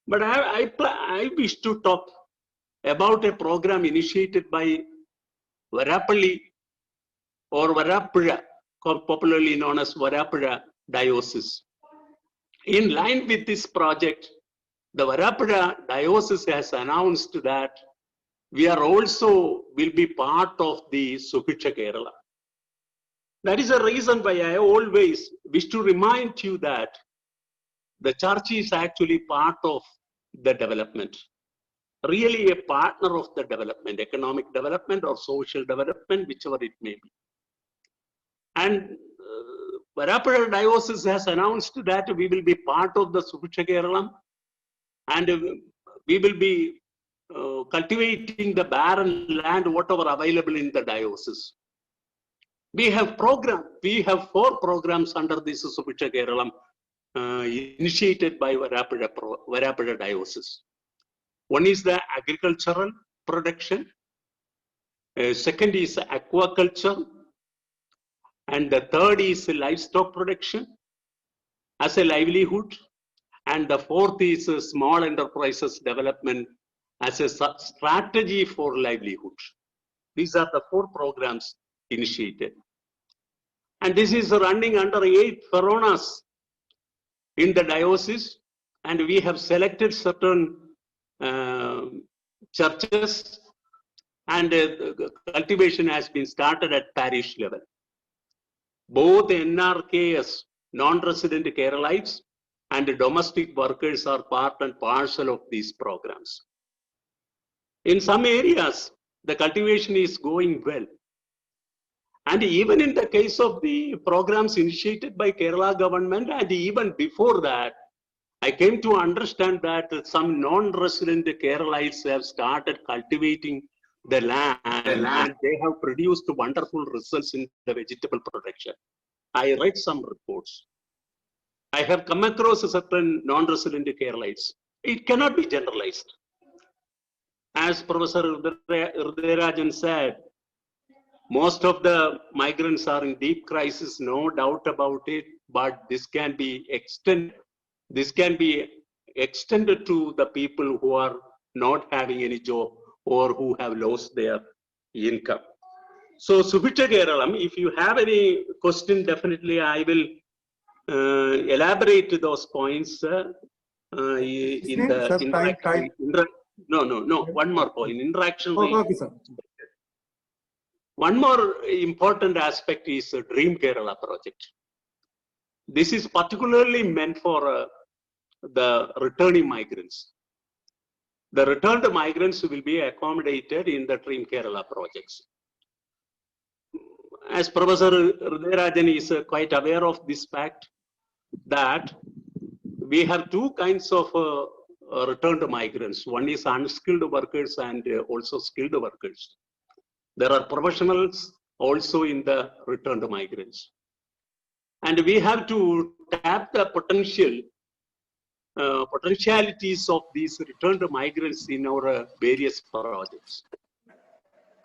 But I wish to talk about a program initiated by Varapalli or Varapuzha, popularly known as Varapuzha Diocese. In line with this project, the Varapuzha Diocese has announced that we are also will be part of the Subhiksha Kerala. That is the reason why I always wish to remind you that the church is actually part of the development, really a partner of the development, economic development or social development, whichever it may be. And Varapuzha Diocese has announced that we will be part of the Subhiksha Kerala, and we will be cultivating the barren land, whatever available in the diocese. We have 4 programs under this Subhiksha Kerala initiated by Varapuzha Diocese. One is the agricultural production, second is aquaculture, and the third is livestock production as a livelihood, and the fourth is small enterprises development as a strategy for livelihood. These are the 4 programs initiated. And this is running under 8 Feronas in the diocese, and we have selected certain churches, and cultivation has been started at parish level. Both NRKS, non-resident Keralites, and domestic workers are part and parcel of these programs. In some areas, the cultivation is going well. And even in the case of the programs initiated by Kerala government, and even before that, I came to understand that some non-resident Keralites have started cultivating the land and they have produced wonderful results in the vegetable production. I read some reports. I have come across certain non-resident Keralites. It cannot be generalized. As Professor Ridayarajan said, most of the migrants are in deep crisis, no doubt about it, but this can be extended. This can be extended to the people who are not having any job or who have lost their income. So, Subicha Keralam, if you have any question, definitely I will elaborate those points in the interaction. No, one more point. Interaction. Okay, sir. One more important aspect is the Dream Kerala project. This is particularly meant for the returning migrants. The returned migrants will be accommodated in the Dream Kerala projects. As Professor Ridayarajan is quite aware of this fact, that we have two kinds of returned migrants. One is unskilled workers and also skilled workers. There are professionals also in the returned migrants. And we have to tap the potentialities of these returned migrants in our various projects.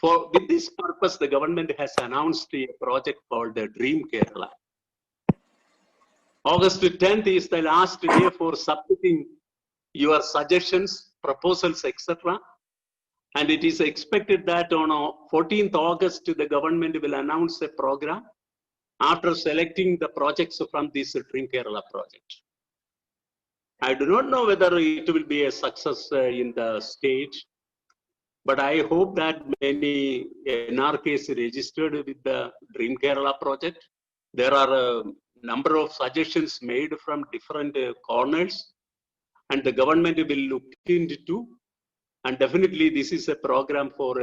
With this purpose, the government has announced a project called the Dream Kerala. August 10th is the last day for submitting your suggestions, proposals, etc. And it is expected that on 14th August, the government will announce a program after selecting the projects from this Dream Kerala project. I do not know whether it will be a success in the state, but I hope that many NRKs registered with the Dream Kerala project. There are a number of suggestions made from different corners, and the government will look into. And definitely, this is a program for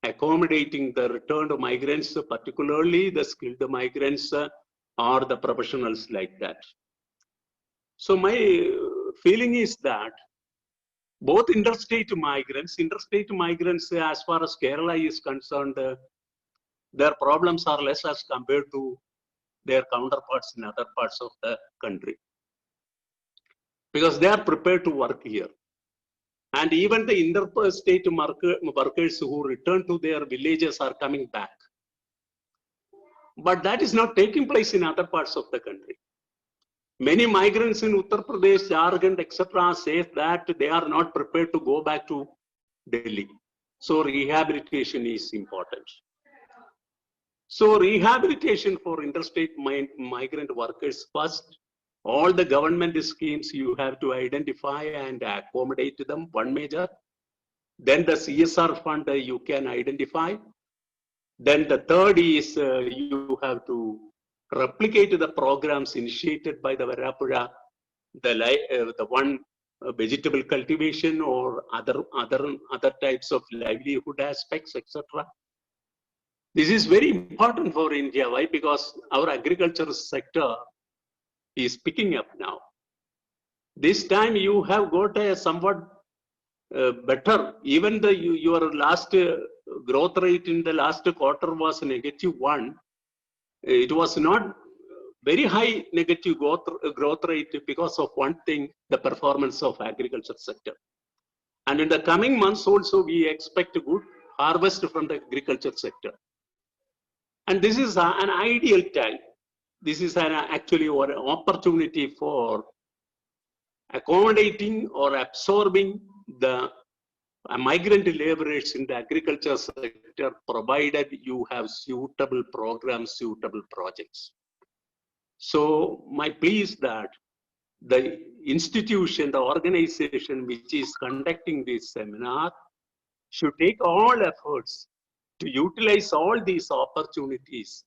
accommodating the returned migrants, particularly the skilled migrants or the professionals like that. So my feeling is that both interstate migrants as far as Kerala is concerned, their problems are less as compared to their counterparts in other parts of the country, because they are prepared to work here. And even the interstate workers who return to their villages are coming back. But that is not taking place in other parts of the country. Many migrants in Uttar Pradesh, Jharkhand, etc. say that they are not prepared to go back to Delhi. So rehabilitation is important. So rehabilitation for interstate migrant workers, first, all the government schemes you have to identify and accommodate them, one major. Then the CSR fund you can identify. Then the third is you have to replicate the programs initiated by the Varappuzha, the one vegetable cultivation or other types of livelihood aspects, etc. This is very important for India. Why? Because our agriculture sector is picking up now. This time you have got a somewhat better, even your last growth rate in the last quarter was -1. It was not very high negative growth rate because of one thing, the performance of agriculture sector. And in the coming months also, we expect a good harvest from the agriculture sector. And this is an ideal time. This is actually an opportunity for accommodating or absorbing the migrant laborers in the agriculture sector, provided you have suitable programs, suitable projects. So my plea is that the institution, the organization which is conducting this seminar should take all efforts to utilize all these opportunities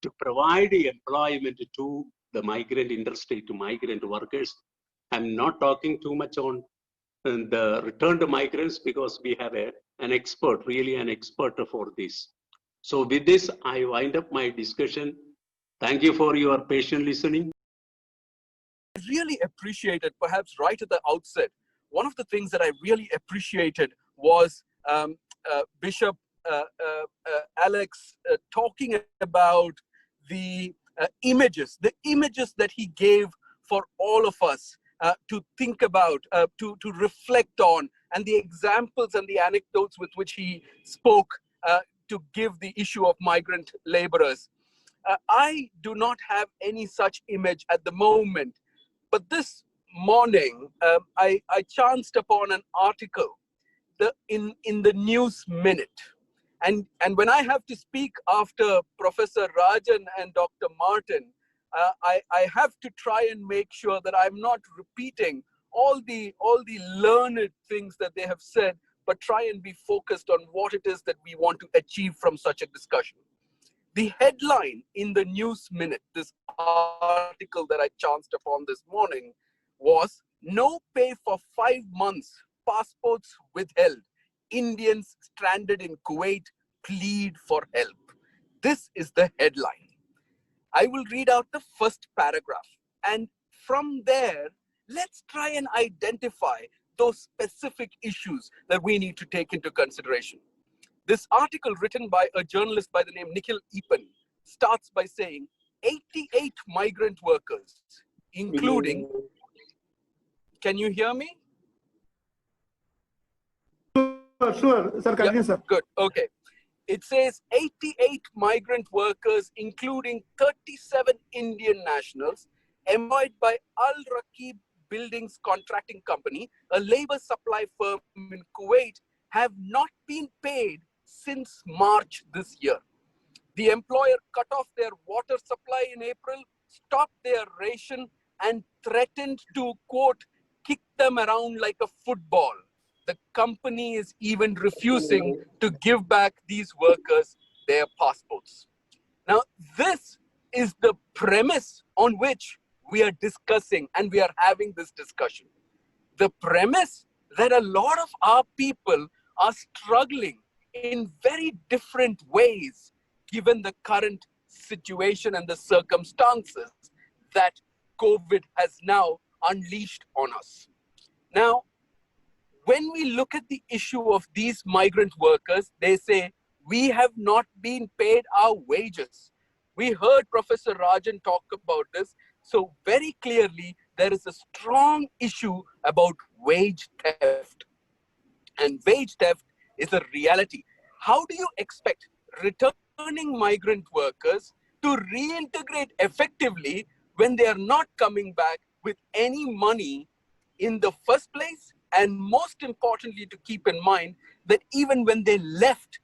to provide employment to the migrant, interstate migrant workers. I'm not talking too much on the returned migrants because we have an expert, really an expert for this. So with this, I wind up my discussion. Thank you for your patient listening. I really appreciated, perhaps right at the outset, one of the things that I really appreciated was Bishop Alex talking about the images that he gave for all of us to think about, to reflect on, and the examples and the anecdotes with which he spoke to give the issue of migrant laborers. I do not have any such image at the moment. But this morning, I chanced upon an article in the News Minute. And when I have to speak after Professor Rajan and Dr. Martin, I have to try and make sure that I'm not repeating all the learned things that they have said, but try and be focused on what it is that we want to achieve from such a discussion. The headline in the News Minute, this article that I chanced upon this morning, was "No pay for 5 months, passports withheld. Indians stranded in Kuwait plead for help." This is the headline. I will read out the first paragraph. And from there, let's try and identify those specific issues that we need to take into consideration. This article, written by a journalist by the name Nikhil Eapen, starts by saying 88 migrant workers, including, can you hear me? Sure, sir, continue, sir. Good, okay. It says 88 migrant workers, including 37 Indian nationals, employed by Al Rakib Buildings Contracting Company, a labor supply firm in Kuwait, have not been paid since March this year. The employer cut off their water supply in April, stopped their ration, and threatened to, quote, kick them around like a football. The company is even refusing to give back these workers their passports. Now, this is the premise on which we are discussing and we are having this discussion. The premise that a lot of our people are struggling in very different ways, given the current situation and the circumstances that COVID has now unleashed on us. Now, when we look at the issue of these migrant workers, they say, we have not been paid our wages. We heard Professor Rajan talk about this. So very clearly, there is a strong issue about wage theft. And wage theft is a reality. How do you expect returning migrant workers to reintegrate effectively when they are not coming back with any money in the first place? And most importantly, to keep in mind that even when they left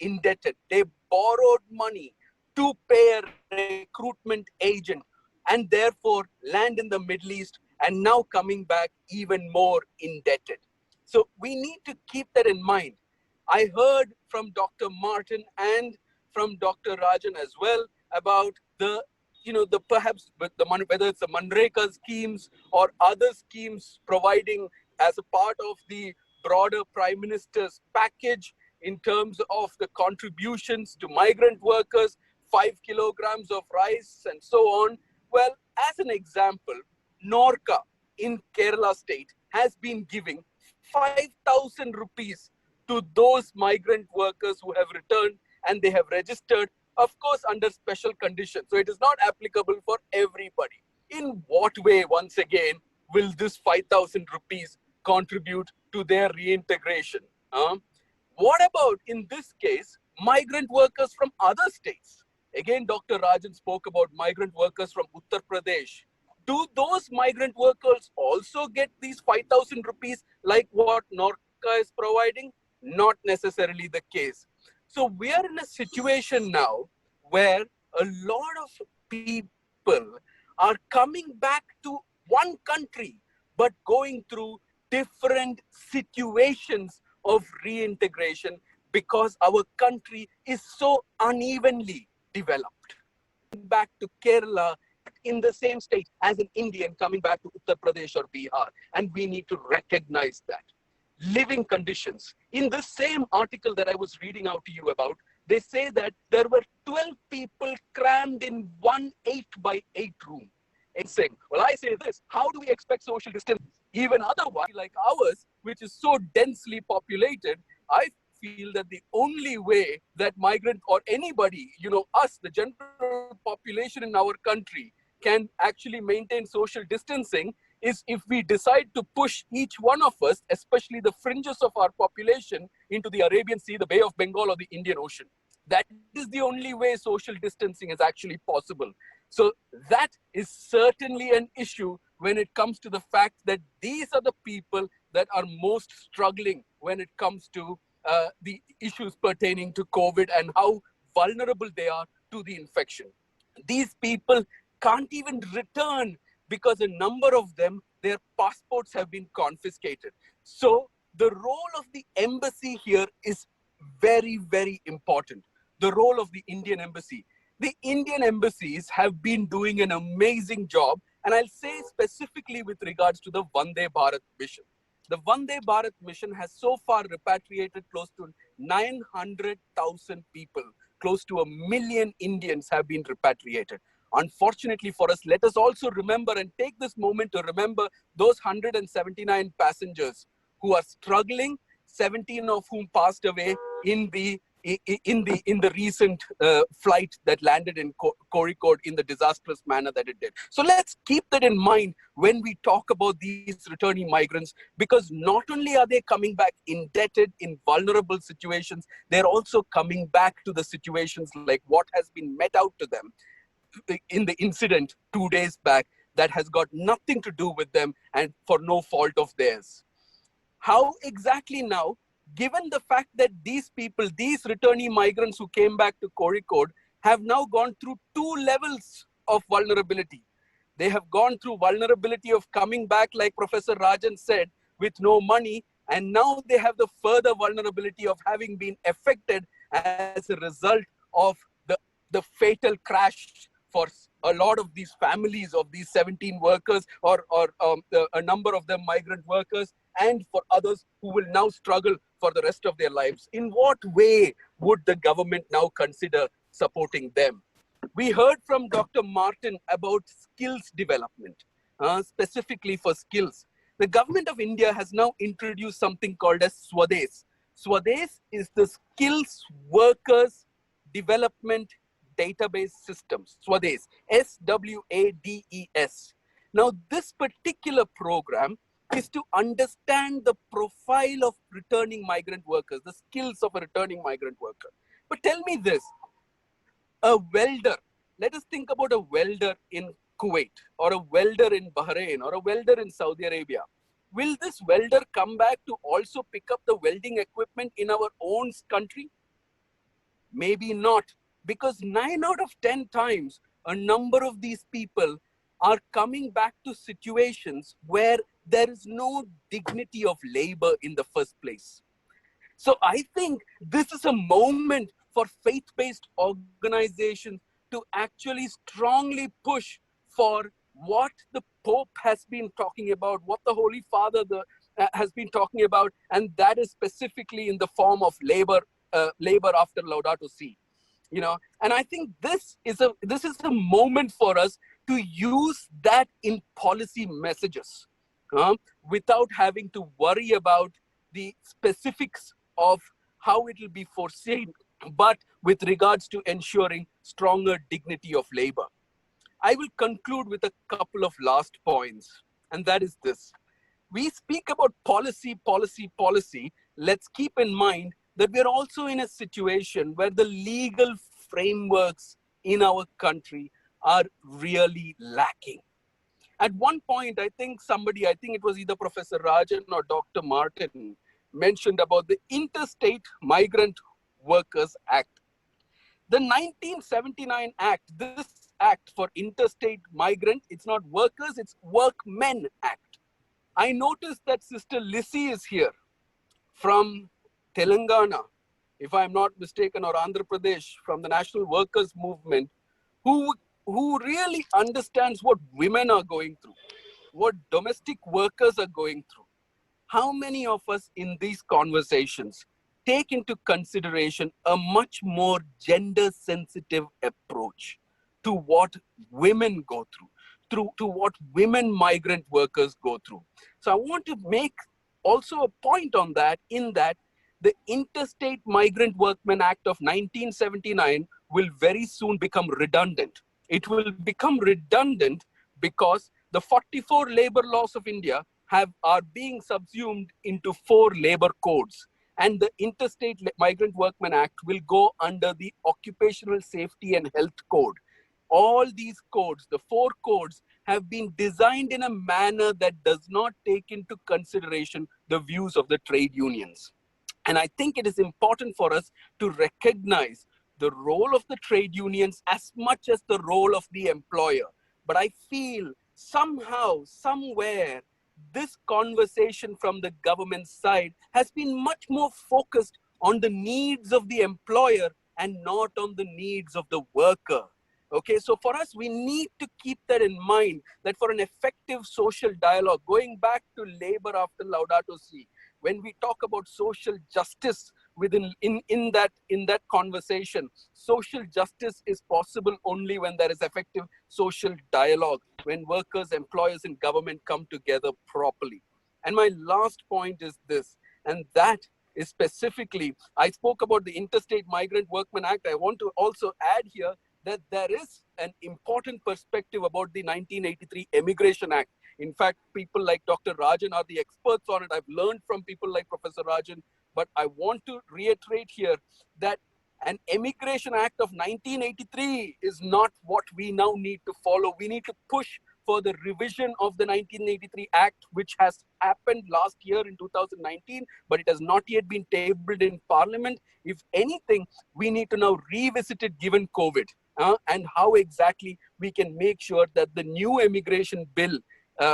indebted. They borrowed money to pay a recruitment agent and therefore land in the Middle East and now coming back even more indebted. So we need to keep that in mind. I heard from Dr. Martin and from Dr. Rajan as well about perhaps with the money, whether it's the Manreka schemes or other schemes providing as a part of the broader Prime Minister's package in terms of the contributions to migrant workers, 5 kilograms of rice and so on. Well, as an example, Norca in Kerala state has been giving 5,000 rupees to those migrant workers who have returned and they have registered, of course, under special conditions. So it is not applicable for everybody. In what way, once again, will this 5,000 rupees contribute to their reintegration? What about, in this case, migrant workers from other states? Again, Dr. Rajan spoke about migrant workers from Uttar Pradesh. Do those migrant workers also get these 5,000 rupees like what Norca is providing? Not necessarily the case. So we are in a situation now where a lot of people are coming back to one country, but going through different situations of reintegration because our country is so unevenly developed. Back to Kerala in the same state as an Indian coming back to Uttar Pradesh or Bihar. And we need to recognize that. Living conditions. In the same article that I was reading out to you about, they say that there were 12 people crammed in one 8x8 room. And saying, well, I say this, how do we expect social distance? Even otherwise, like ours, which is so densely populated, I feel that the only way that migrant or anybody, us, the general population in our country, can actually maintain social distancing is if we decide to push each one of us, especially the fringes of our population, into the Arabian Sea, the Bay of Bengal, or the Indian Ocean. That is the only way social distancing is actually possible. So that is certainly an issue when it comes to the fact that these are the people that are most struggling when it comes to the issues pertaining to COVID and how vulnerable they are to the infection. These people can't even return because a number of them, their passports have been confiscated. So the role of the embassy here is very, very important. The role of the Indian embassy. The Indian embassies have been doing an amazing job, and I'll say specifically with regards to the Vande Bharat mission. The Vande Bharat mission has so far repatriated close to 900,000 people. Close to 1 million Indians have been repatriated. Unfortunately for us, let us also remember and take this moment to remember those 179 passengers who are struggling, 17 of whom passed away in the recent flight that landed in Kozhikode in the disastrous manner that it did. So let's keep that in mind when we talk about these returning migrants, because not only are they coming back indebted in vulnerable situations, they're also coming back to the situations like what has been met out to them in the incident 2 days back that has got nothing to do with them and for no fault of theirs. How exactly now, given the fact that these people, these returnee migrants who came back to Kozhikode have now gone through 2 levels of vulnerability. They have gone through vulnerability of coming back, like Professor Rajan said, with no money, and now they have the further vulnerability of having been affected as a result of the fatal crash for a lot of these families of these 17 workers or a number of them migrant workers, and for others who will now struggle for the rest of their lives. In what way would the government now consider supporting them? We heard from Dr. Martin about skills development, specifically for skills. The government of India has now introduced something called as Swades. Swades is the skills workers development database system. Swades, SWADES. Now, this particular program is to understand the profile of returning migrant workers, the skills of a returning migrant worker. But tell me this, a welder, let us think about a welder in Kuwait or a welder in Bahrain or a welder in Saudi Arabia. Will this welder come back to also pick up the welding equipment in our own country? Maybe not, because 9 out of 10 times, a number of these people are coming back to situations where there is no dignity of labor in the first place. So I think this is a moment for faith-based organizations to actually strongly push for what the Pope has been talking about, what the Holy Father has been talking about, and that is specifically in the form of labor after Laudato Si. You know, and I think this is a moment for us to use that in policy messages without having to worry about the specifics of how it will be foreseen, but with regards to ensuring stronger dignity of labor. I will conclude with a couple of last points, and that is this. We speak about policy. Let's keep in mind that we're also in a situation where the legal frameworks in our country are really lacking. At one point, I think it was either Professor Rajan or Dr. Martin mentioned about the Interstate Migrant Workers Act. The 1979 Act, this act for interstate migrant, it's not workers, it's Workmen Act. I noticed that Sister Lissy is here from Telangana, if I'm not mistaken, or Andhra Pradesh, from the National Workers Movement, who really understands what women are going through, what domestic workers are going through. How many of us in these conversations take into consideration a much more gender sensitive approach to what women go through, to what women migrant workers go through. So I want to make also a point on that, in that the Interstate Migrant Workmen Act of 1979 will very soon become redundant. It will become redundant because the 44 labor laws of India are being subsumed into 4 labor codes. And the Interstate Migrant Workmen Act will go under the Occupational Safety and Health Code. All these codes, the 4 codes, have been designed in a manner that does not take into consideration the views of the trade unions. And I think it is important for us to recognize the role of the trade unions as much as the role of the employer. But I feel somehow, somewhere, this conversation from the government side has been much more focused on the needs of the employer and not on the needs of the worker. Okay, so for us, we need to keep that in mind, that for an effective social dialogue, going back to labor after Laudato Si, when we talk about social justice in that conversation, social justice is possible only when there is effective social dialogue, when workers, employers, and government come together properly. And my last point is this, and that is specifically, I spoke about the Interstate Migrant Workmen Act. I want to also add here that there is an important perspective about the 1983 Immigration Act. In fact, people like Dr. Rajan are the experts on it. I've learned from people like Professor Rajan, but I want to reiterate here that an Immigration Act of 1983 is not what we now need to follow. We need to push for the revision of the 1983 Act, which has happened last year in 2019, but it has not yet been tabled in Parliament. If anything, we need to now revisit it given COVID, and how exactly we can make sure that the new immigration bill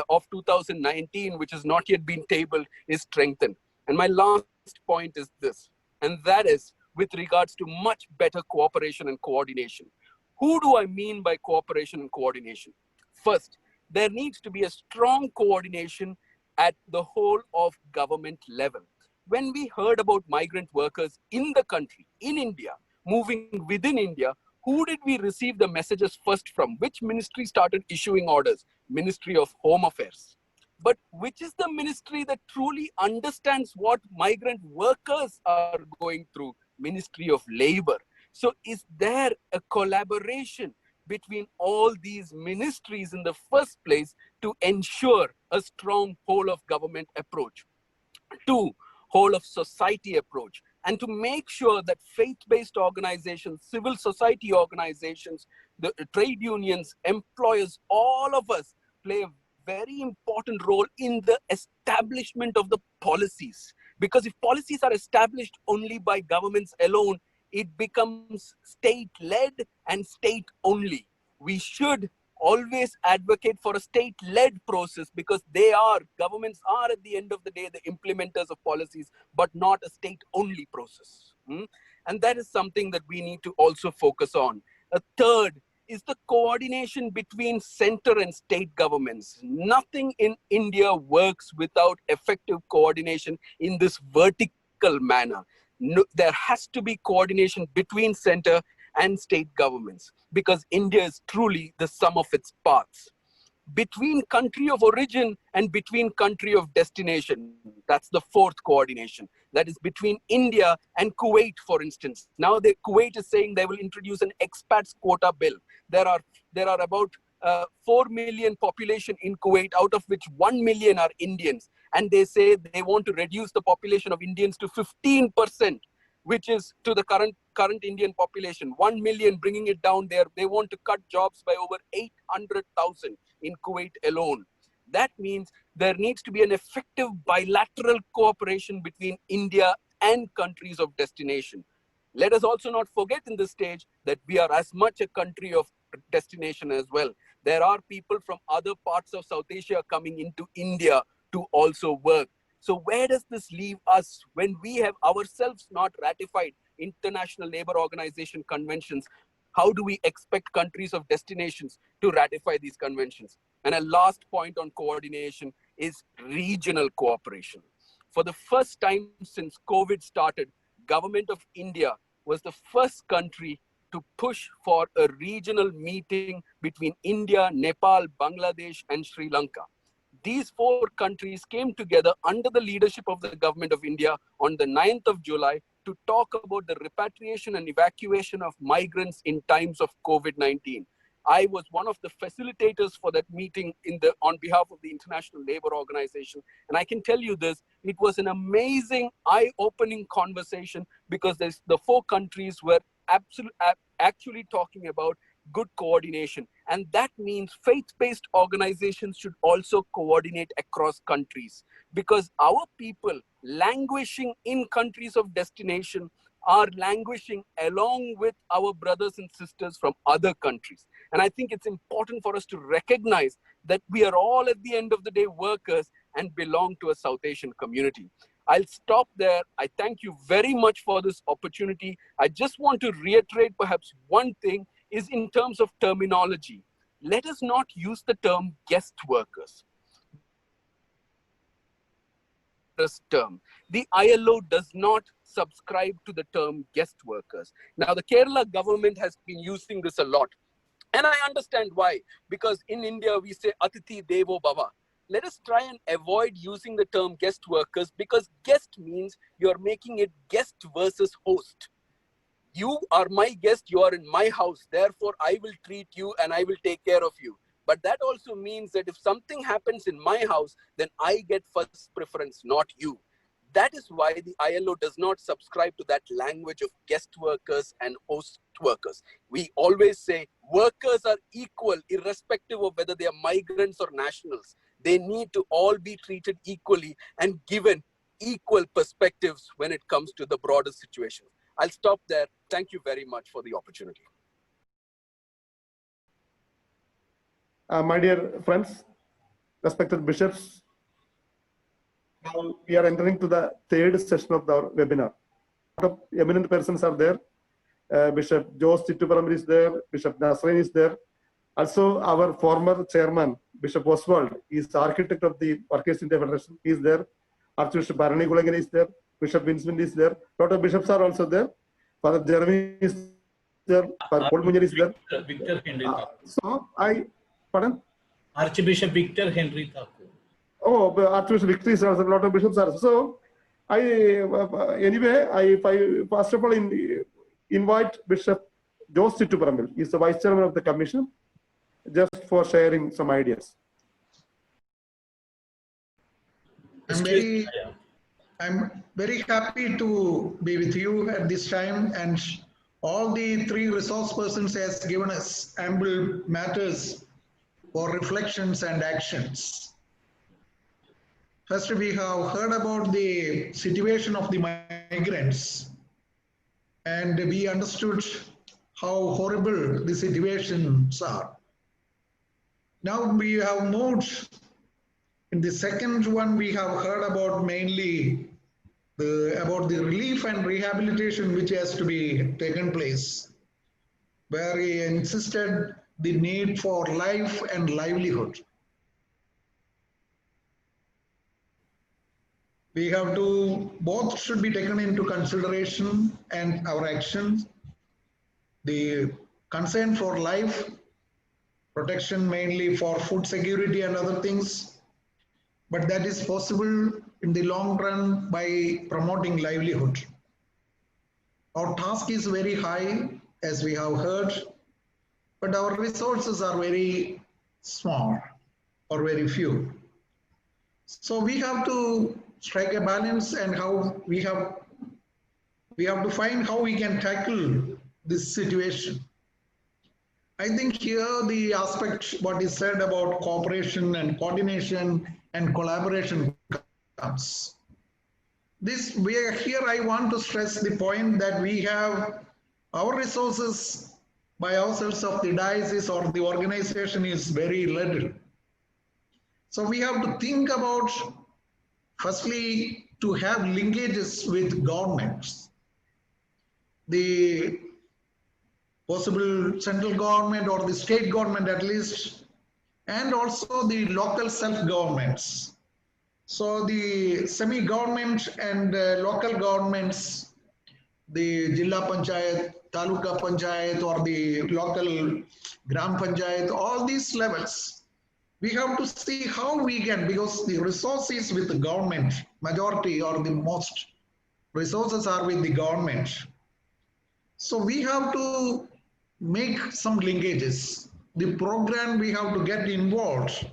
of 2019, which has not yet been tabled, is strengthened. And my last point is this, and that is with regards to much better cooperation and coordination. Who do I mean by cooperation and coordination? First, there needs to be a strong coordination at the whole of government level. When we heard about migrant workers in the country, in India, moving within India, who did we receive the messages first from? Which ministry started issuing orders? Ministry of Home Affairs. But which is the ministry that truly understands what migrant workers are going through? Ministry of Labor. So is there a collaboration between all these ministries in the first place to ensure a strong whole of government approach? 2, whole of society approach, and to make sure that faith-based organizations, civil society organizations, the trade unions, employers, all of us play a very important role in the establishment of the policies. Because if policies are established only by governments alone, it becomes state-led and state-only. We should always advocate for a state-led process, because governments are at the end of the day the implementers of policies, but not a state-only process. And that is something that we need to also focus on. A third is the coordination between center and state governments. Nothing in India works without effective coordination in this vertical manner. No, there has to be coordination between center and state governments, because India is truly the sum of its parts. Between country of origin and between country of destination, that's the fourth coordination. That is between India and Kuwait, for instance. Now Kuwait is saying they will introduce an expats quota bill. There are about 4 million population in Kuwait, out of which 1 million are Indians. And they say they want to reduce the population of Indians to 15%, which is to the current Indian population. 1 million, bringing it down there. They want to cut jobs by over 800,000 in Kuwait alone. That means there needs to be an effective bilateral cooperation between India and countries of destination. Let us also not forget in this stage that we are as much a country of destination as well. There are people from other parts of South Asia coming into India to also work. So where does this leave us when we have ourselves not ratified International Labour Organization conventions? How do we expect countries of destinations to ratify these conventions? And a last point on coordination is regional cooperation. For the first time since COVID started, Government of India was the first country to push for a regional meeting between India, Nepal, Bangladesh, and Sri Lanka. These 4 countries came together under the leadership of the government of India on the 9th of July to talk about the repatriation and evacuation of migrants in times of COVID-19. I was one of the facilitators for that meeting on behalf of the International Labour Organization. And I can tell you this, it was an amazing, eye-opening conversation because the 4 countries were actually talking about good coordination. And that means faith-based organizations should also coordinate across countries, because our people languishing in countries of destination are languishing along with our brothers and sisters from other countries. And I think it's important for us to recognize that we are all at the end of the day workers and belong to a South Asian community. I'll stop there. I thank you very much for this opportunity. I just want to reiterate perhaps one thing is in terms of terminology. Let us not use the term guest workers. Term. The ILO does not subscribe to the term guest workers. Now, the Kerala government has been using this a lot. And I understand why. Because in India, we say Atithi Devo Bhava. Let us try and avoid using the term guest workers, because guest means you're making it guest versus host. You are my guest, you are in my house, therefore I will treat you and I will take care of you. But that also means that if something happens in my house, then I get first preference, not you. That is why the ILO does not subscribe to that language of guest workers and host workers. We always say workers are equal, irrespective of whether they are migrants or nationals. They need to all be treated equally and given equal perspectives when it comes to the broader situation. I'll stop there. Thank you very much for the opportunity. My dear friends, respected bishops, now we are entering to the 3rd session of our webinar. A lot of eminent persons are there. Bishop Jose Chittuparambil is there. Bishop Nasreen is there. Also, our former chairman, Bishop Oswald, is the architect of the Workers' India Federation. He is there. Archbishop Bharani Kulangan is there. Bishop Vincent is there. A lot of bishops are also there. Father Jeremy is there. Father Paul Munyer is there. Victor Henry Thakur. Pardon? Archbishop Victor Henry Thakur. Oh, Archbishop Victor is also, a lot of bishops are. So, first of all invite Bishop Jose Chittuparambil. He is the Vice Chairman of the Commission, just for sharing some ideas. I'm very happy to be with you at this time, and all the 3 resource persons has given us ample matters for reflections and actions. First, we have heard about the situation of the migrants, and we understood how horrible the situations are. Now we have moved. In the second one, we have heard about mainly about the relief and rehabilitation which has to be taken place, where he insisted the need for life and livelihood. We have to, both should be taken into consideration and our actions. The concern for life, protection mainly for food security and other things, but that is possible in the long run by promoting livelihood. Our task is very high, as we have heard, but our resources are very small or very few. So we have to strike a balance, and how we have to find how we can tackle this situation. I think here the aspect what is said about cooperation and coordination and collaboration comes. Here I want to stress the point that we have our resources by ourselves of the diocese or the organization is very little. So we have to think about, firstly, to have linkages with governments. The possible central government or the state government at least, and also the local self-governments. So the semi-government and local governments the Jilla Panchayat, Taluka Panchayat, or the local Gram Panchayat, all these levels, we have to see how we can, because the resources with the government, majority or the most resources are with the government. So we have to make some linkages. The program we have to get involved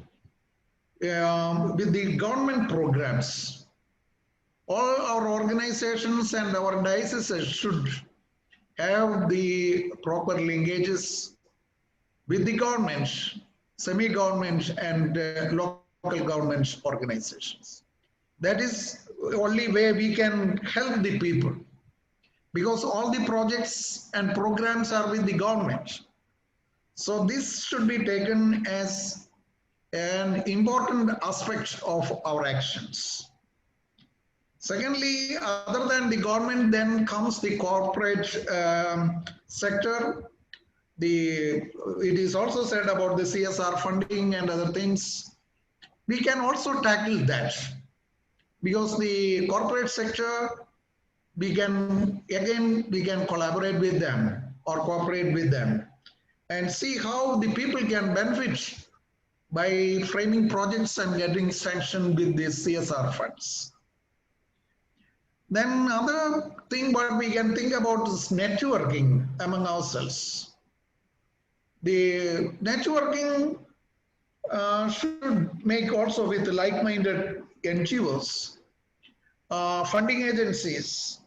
with the government programs. All our organizations and our dioceses should have the proper linkages with the government, semi-government and local government organizations. That is the only way we can help the people, because all the projects and programs are with the government. So this should be taken as an important aspect of our actions. Secondly, other than the government, then comes the corporate sector. It is also said about the CSR funding and other things. We can also tackle that, because the corporate sector, we can collaborate with them or cooperate with them and see how the people can benefit by framing projects and getting sanctioned with the CSR funds. Then another thing what we can think about is networking among ourselves. The networking should make also with like-minded NGOs, funding agencies,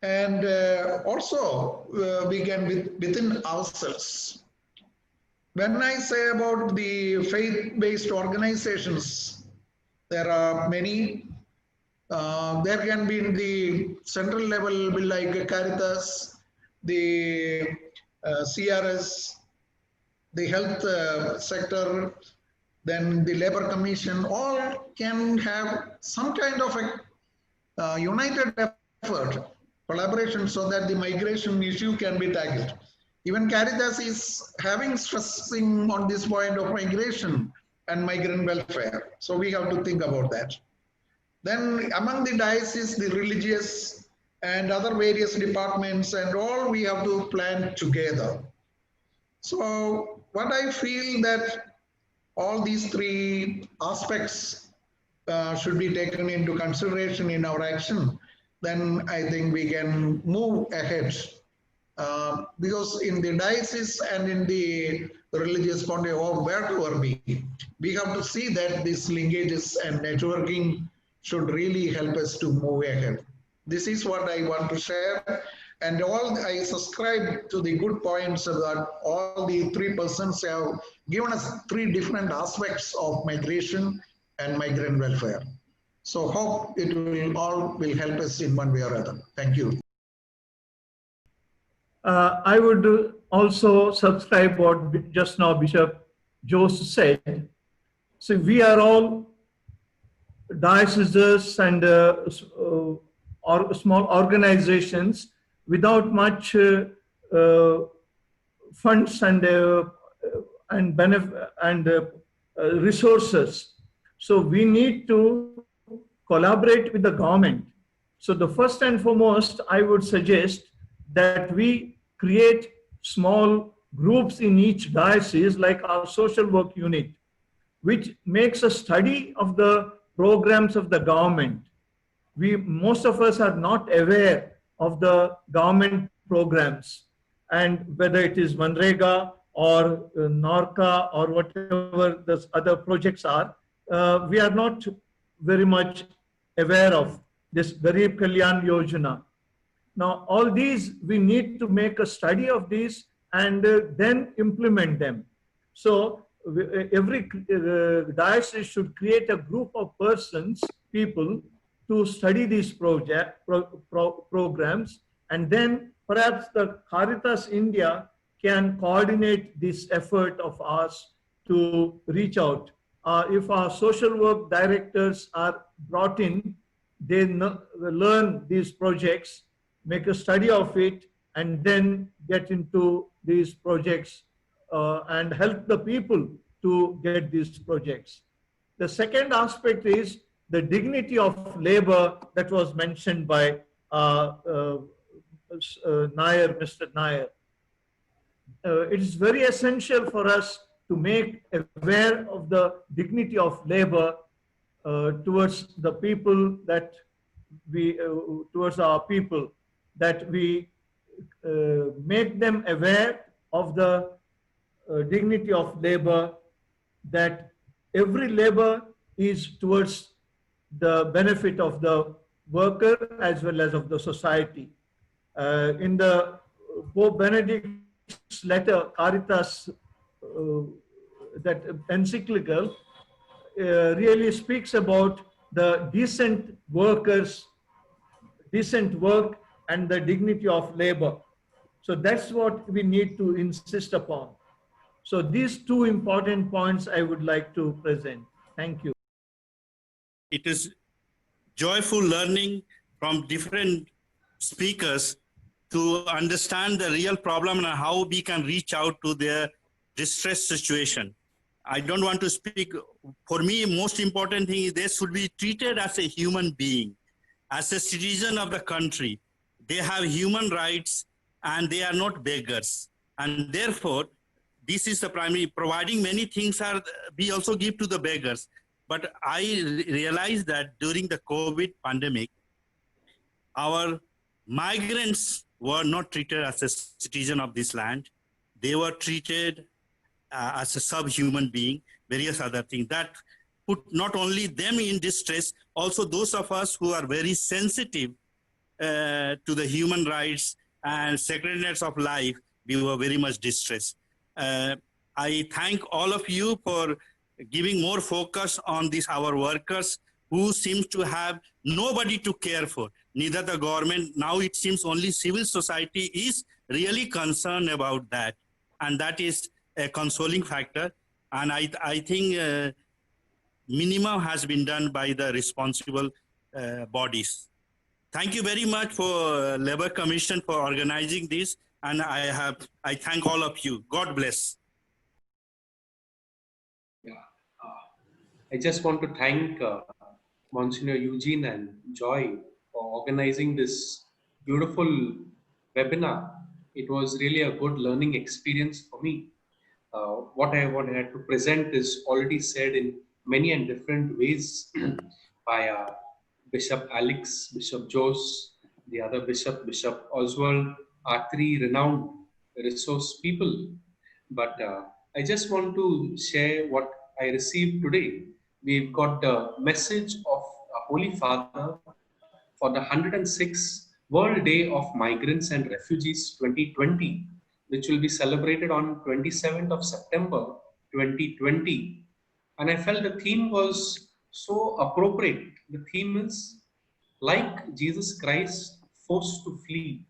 and also we can within ourselves. When I say about the faith-based organizations, there are many. There can be in the central level like Caritas, the CRS, the health sector, then the Labor Commission, all can have some kind of a united effort, collaboration, so that the migration issue can be tackled. Even Caritas is having stressing on this point of migration and migrant welfare. So we have to think about that. Then among the dioceses, the religious and other various departments and all, we have to plan together. So what I feel that all these three aspects should be taken into consideration in our action, then I think we can move ahead. Because in the diocese and in the religious body or wherever we have to see that these linkages and networking should really help us to move ahead. This is what I want to share. And I subscribe to the good points that all the three persons have given us three different aspects of migration and migrant welfare. So hope it will all help us in one way or other. Thank you. I would also subscribe what just now Bishop Jose said. So we are all dioceses and or small organizations without much funds and benefit and resources. So we need to collaborate with the government. So the first and foremost, I would suggest that we create small groups in each diocese, like our social work unit, which makes a study of the programs of the government. Most of us are not aware of the government programs, and whether it is Manrega or Norca or whatever the other projects are, we are not very much aware of this Garib Kalyan Yojana. Now, all these, we need to make a study of these and then implement them. So every diocese should create a group of persons, people, to study these programs, and then perhaps the Caritas India can coordinate this effort of ours to reach out. If our social work directors are brought in, they learn these projects, make a study of it, and then get into these projects and help the people to get these projects. The second aspect is the dignity of labor that was mentioned by Nair, Mr. Nair. It is very essential for us to make aware of the dignity of labor towards the people that we, towards our people, that we make them aware of the dignity of labor, that every labor is towards the benefit of the worker as well as of the society. In the Pope Benedict's letter, Caritas, that encyclical, really speaks about the decent workers, decent work and the dignity of labor. So that's what we need to insist upon. So these two important points I would like to present. Thank you. It is joyful learning from different speakers to understand the real problem and how we can reach out to their distress situation. I don't want to speak, for me, most important thing is they should be treated as a human being, as a citizen of the country. They have human rights and they are not beggars. And therefore, this is the primary, providing many things are, we also give to the beggars. But I realized that during the COVID pandemic, our migrants were not treated as a citizen of this land. They were treated as a subhuman being, various other things that put not only them in distress, also those of us who are very sensitive to the human rights and sacredness of life, we were very much distressed. I thank all of you for giving more focus on these our workers who seems to have nobody to care for, neither the government. Now it seems only civil society is really concerned about that. And that is a consoling factor. And I think minimum has been done by the responsible bodies. Thank you very much for Labour Commission for organizing this. And I thank all of you. God bless. Yeah, I just want to thank Monsignor Eugene and Joy for organizing this beautiful webinar. It was really a good learning experience for me. What I had to present is already said in many and different ways by Bishop Alex, Bishop Jose, the other bishop, Bishop Oswald, are three renowned resource people. But I just want to share what I received today. We've got the message of a Holy Father for the 106th World Day of Migrants and Refugees 2020, which will be celebrated on 27th of September 2020. And I felt the theme was so appropriate. The theme is, like Jesus Christ forced to flee,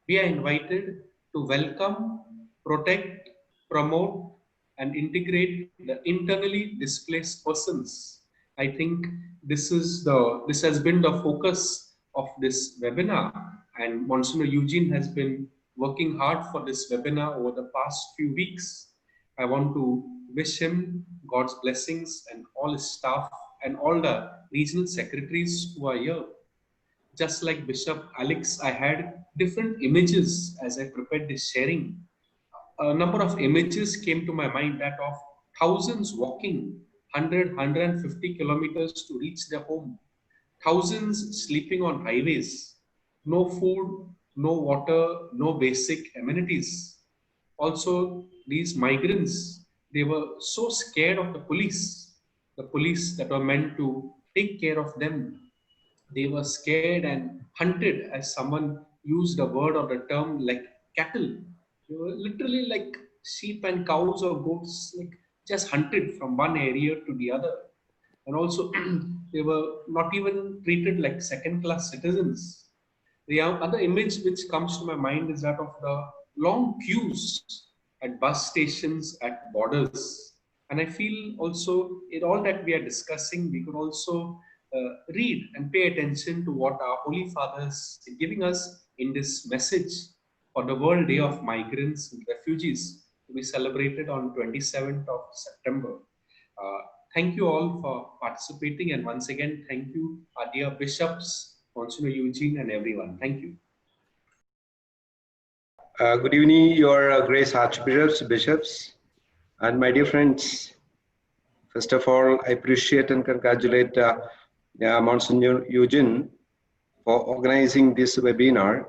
we are invited to welcome, protect, promote, and integrate the internally displaced persons. I think this has been the focus of this webinar, and Monsignor Eugene has been working hard for this webinar over the past few weeks. I want to wish him God's blessings and all his staff and all the regional secretaries who are here. Just like Bishop Alex, I had different images as I prepared this sharing. A number of images came to my mind, that of thousands walking 100, 150 kilometers to reach their home, thousands sleeping on highways, no food, no water, no basic amenities. Also, these migrants, they were so scared of the police that were meant to take care of them. They were scared and hunted, as someone used a word or the term, like cattle. They were literally like sheep and cows or goats, like just hunted from one area to the other. And also, they were not even treated like second-class citizens. The other image which comes to my mind is that of the long queues at bus stations, at borders. And I feel also in all that we are discussing, we could also read and pay attention to what our Holy Fathers are giving us in this message for the World Day of Migrants and Refugees, to be celebrated on 27th of September. Thank you all for participating, and once again, thank you, our dear bishops, Monsignor Eugene, and everyone. Thank you. Good evening, Your Grace Archbishops, bishops, and my dear friends. First of all, I appreciate and congratulate Monsignor Eugene for organizing this webinar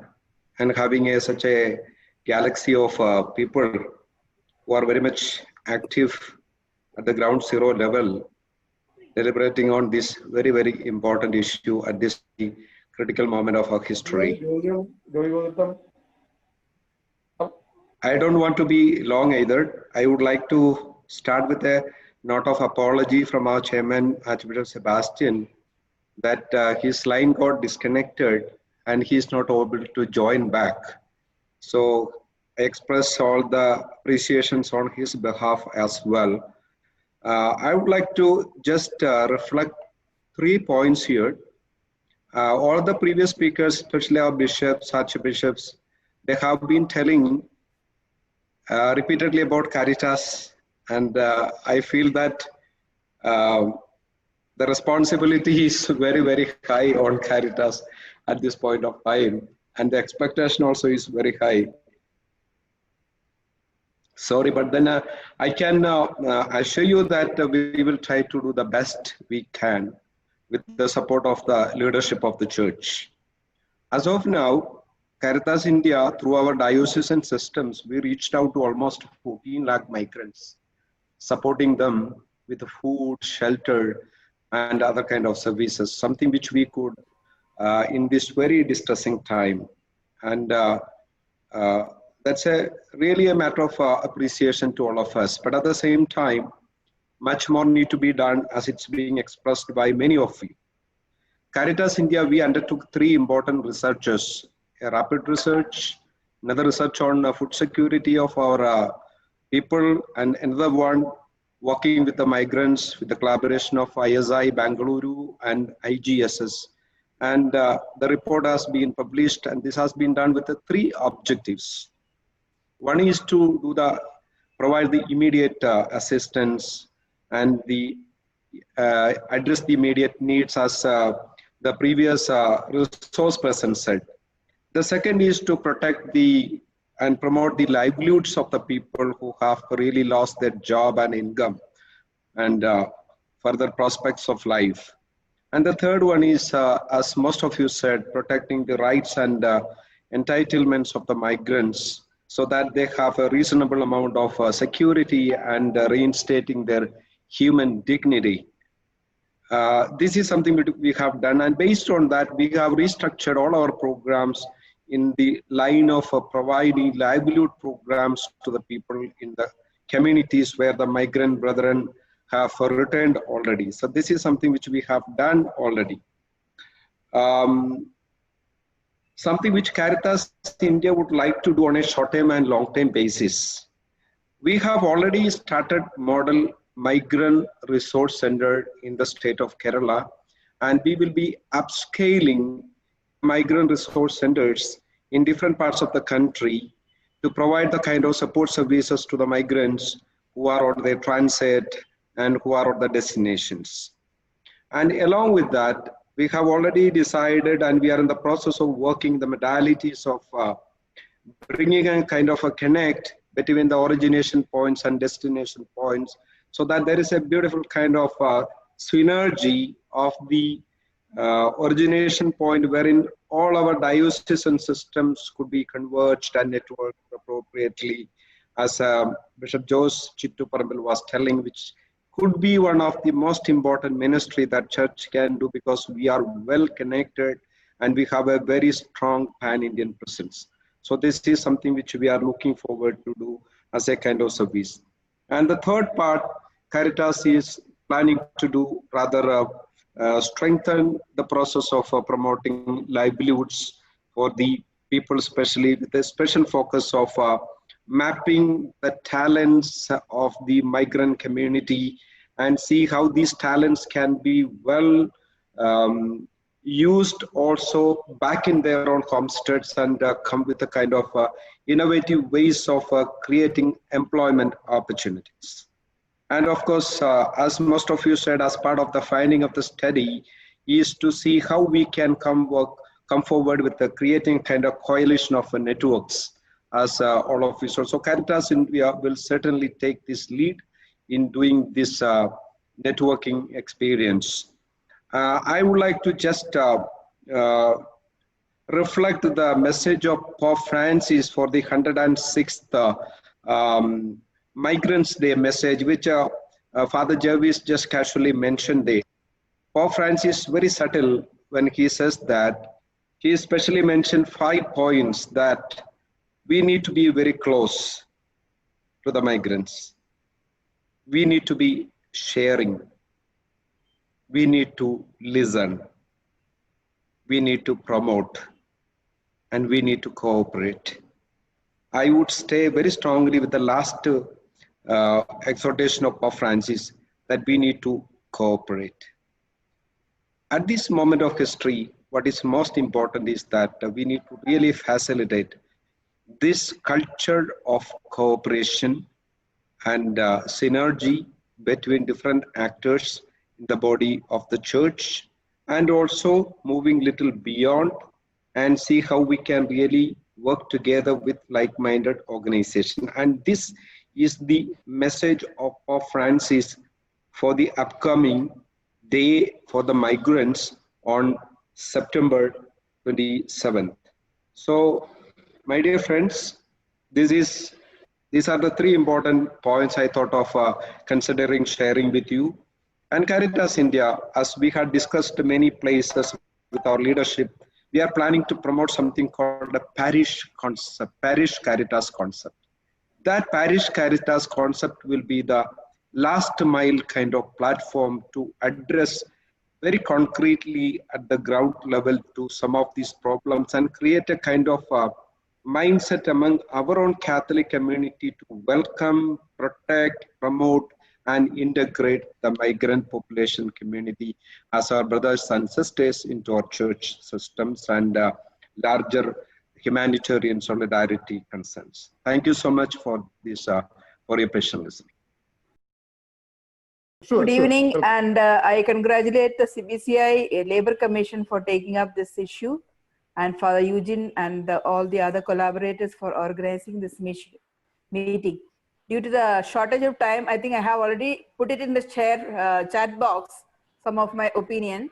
and having such a galaxy of people who are very much active at the ground zero level, deliberating on this very, very important issue at this critical moment of our history. I don't want to be long either. I would like to start with a note of apology from our chairman, Archbishop Sebastian, that his line got disconnected and he's not able to join back. So I express all the appreciations on his behalf as well. I would like to just reflect 3 points here. All the previous speakers, especially our bishops, archbishops, they have been telling repeatedly about Caritas, and I feel that the responsibility is very, very high on Caritas at this point of time, and the expectation also is very high. Sorry, but then I can assure you that we will try to do the best we can with the support of the leadership of the church. As of now, Caritas India, through our diocesan systems, we reached out to almost 14 lakh migrants, supporting them with food, shelter, and other kind of services, something which we could in this very distressing time. And that's really a matter of appreciation to all of us. But at the same time, much more need to be done, as it's being expressed by many of you. Caritas India, we undertook 3 important researches: a rapid research, another research on food security of our people, and another one working with the migrants with the collaboration of ISI Bangalore and IGSS. And the report has been published, and this has been done with the 3 objectives. One is to provide the immediate assistance and address the immediate needs, as the previous resource person said. The second is to protect and promote the livelihoods of the people who have really lost their job and income and further prospects of life. And the third one is, as most of you said, protecting the rights and entitlements of the migrants so that they have a reasonable amount of security and reinstating their human dignity. This is something we have done, and based on that, we have restructured all our programs in the line of providing livelihood programs to the people in the communities where the migrant brethren have returned already. So this is something which we have done already. Something which Caritas India would like to do on a short-term and long-term basis. We have already started model migrant resource center in the state of Kerala, and we will be upscaling migrant resource centers in different parts of the country to provide the kind of support services to the migrants who are on their transit and who are on the destinations. And along with that, we have already decided, and we are in the process of working the modalities of bringing a kind of a connect between the origination points and destination points, so that there is a beautiful kind of synergy of the origination point wherein all our diocesan systems could be converged and networked appropriately, as Bishop Jose Chittu Parambil was telling, which could be one of the most important ministry that church can do, because we are well connected and we have a very strong pan-Indian presence. So this is something which we are looking forward to do as a kind of service. And the third part, Caritas is planning to do rather strengthen the process of promoting livelihoods for the people, especially with a special focus of mapping the talents of the migrant community and see how these talents can be well used also back in their own homesteads and come with a kind of innovative ways of creating employment opportunities. And of course, as most of you said, as part of the finding of the study is to see how we can come forward with creating kind of coalition of networks as all of you. So Caritas India will certainly take this lead in doing this networking experience. I would like to just reflect the message of Pope Francis for the 106th Migrants Day message, which Father Jervis just casually mentioned there. Pope Francis very subtle when he says that he especially mentioned 5 points that we need to be very close to the migrants. We need to be sharing. We need to listen. We need to promote. And we need to cooperate. I would stay very strongly with the last exhortation of Pope Francis, that we need to cooperate. At this moment of history, what is most important is that we need to really facilitate this culture of cooperation and synergy between different actors in the body of the church, and also moving little beyond and see how we can really work together with like-minded organizations. And this is the message of Pope Francis for the upcoming day for the migrants on September 27th. So, my dear friends, these are the 3 important points I thought of considering sharing with you. And Caritas India, as we had discussed many places with our leadership, we are planning to promote something called a parish concept, parish Caritas concept. That parish Caritas concept will be the last mile kind of platform to address very concretely at the ground level to some of these problems and create a kind of mindset among our own Catholic community to welcome, protect, promote, and integrate the migrant population community as our brothers and sisters into our church systems and larger humanitarian solidarity concerns. Thank you so much for this, for your patient listening. Sure, Good sure. evening, Okay. and I congratulate the CBCI Labour Commission for taking up this issue, and Father Eugene and all the other collaborators for organizing this meeting. Due to the shortage of time, I think I have already put it in the chat box, some of my opinion.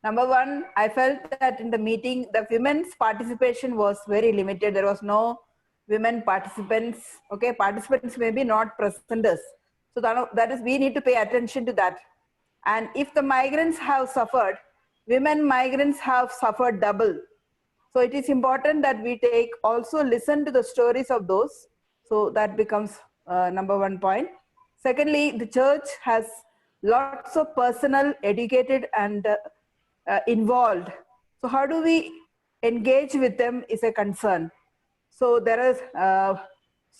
Number one, I felt that in the meeting, the women's participation was very limited. There was no women participants. Okay, participants may be not presenters. So that is, we need to pay attention to that. And if the migrants have suffered, women migrants have suffered double. So it is important that we also listen to the stories of those. So that becomes number 1 point. Secondly, the church has lots of personnel, educated and involved. So how do we engage with them is a concern. So there is,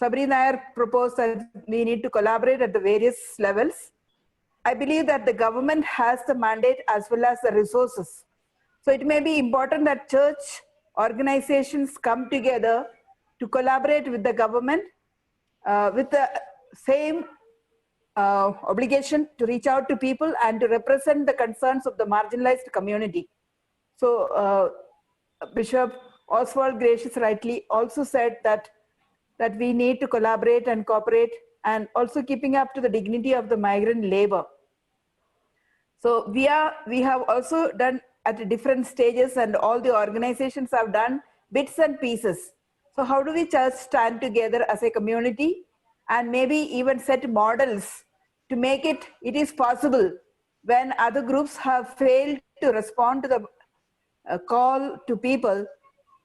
Sabri Nair proposed that we need to collaborate at the various levels. I believe that the government has the mandate as well as the resources. So it may be important that church organizations come together to collaborate with the government with the same obligation to reach out to people and to represent the concerns of the marginalized community. So Bishop Oswald Gracious rightly also said that we need to collaborate and cooperate, and also keeping up to the dignity of the migrant labor. So we have also done at different stages, and all the organizations have done bits and pieces. So how do we just stand together as a community and maybe even set models to make it is possible when other groups have failed to respond to the call to people.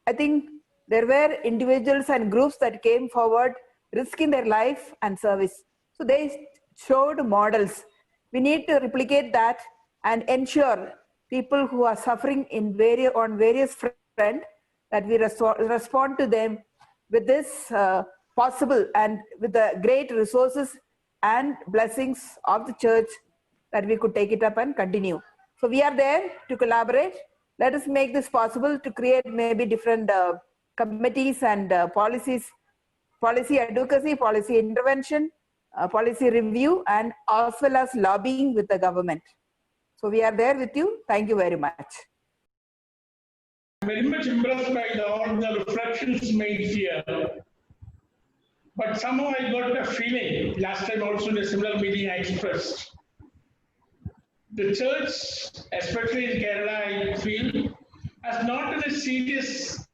I think there were individuals and groups that came forward risking their life and service. So they showed models. We need to replicate that and ensure people who are suffering on various fronts that we respond to them with this possible and with the great resources and blessings of the church, that we could take it up and continue. So we are there to collaborate. Let us make this possible to create maybe different committees and policies, policy advocacy, policy intervention, policy review, and as well as lobbying with the government. So we are there with you. Thank you very much. I'm very much impressed by all the reflections made here. But somehow I got a feeling, last time also in a similar meeting I expressed, the church, especially in Kerala, I feel, has not a serious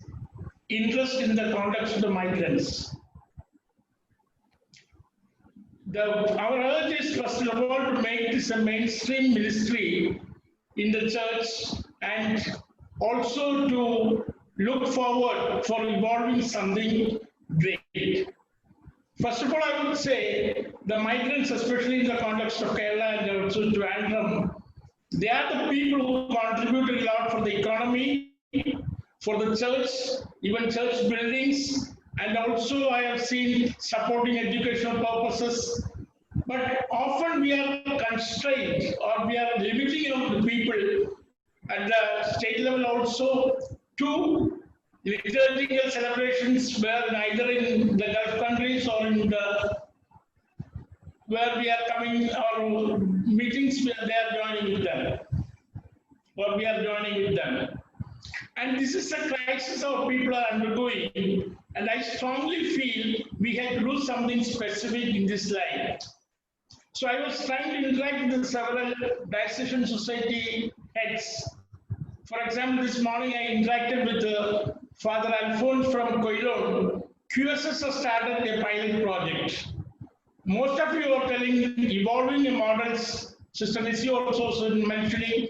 interest in the conduct of the migrants. Our urge is first of all to make this a mainstream ministry in the church and also to look forward for evolving something great. First of all, I would say the migrants, especially in the context of Kerala and also Trivandrum, they are the people who contribute a lot for the economy, for the church, even church buildings, and also I have seen supporting educational purposes. But often we are constrained or we are limiting the people at the state level also to liturgical celebrations where neither in the Gulf countries or in the where we are coming or meetings where they are joining with them or we are joining with them. And this is a crisis our people are undergoing, and I strongly feel we have to do something specific in this line. So I was trying to interact with several diocesan society heads. For example, this morning I interacted with Father Alphonse from Koilon. QSS has started a pilot project. Most of you are telling evolving a models. Sister Nissi also mentioning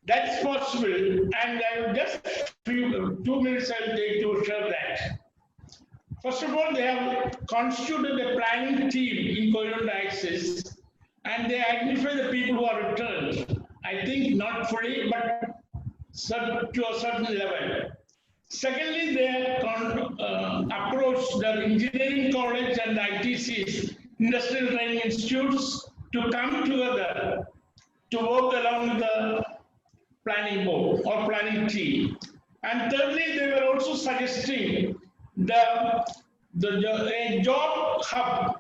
that's possible, and I will just 2 minutes I'll take to share that. First of all, they have constituted a planning team in Koilon Diocese, and they identify the people who are returned. I think not fully, but to a certain level. Secondly, they approached the engineering college and the ITCs, industrial training institutes, to come together to work along the planning board or planning team. And thirdly, they were also suggesting a job hub.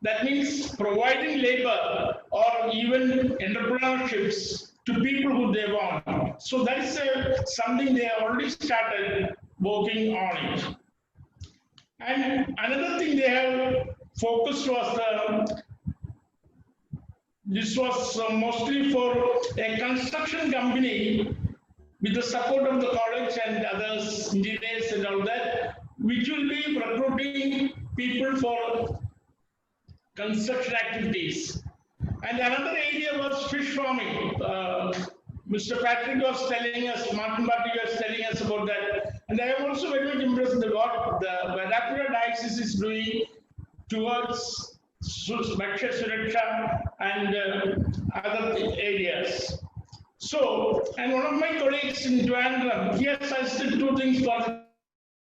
That means providing labor or even entrepreneurships to people who they want. So that is something they have already started working on it. And another thing they have focused was this was mostly for a construction company with the support of the college and others, engineers and all that, which will be recruiting people for construction activities. And another area was fish farming. Mr. Patrick was telling us, Martin Patrick was telling us about that. And I am also very much impressed with what the Verapura Diocese is doing towards Bhaksha Suraksha and other areas. So, and one of my colleagues in Trivandrum, he has suggested 2 things for the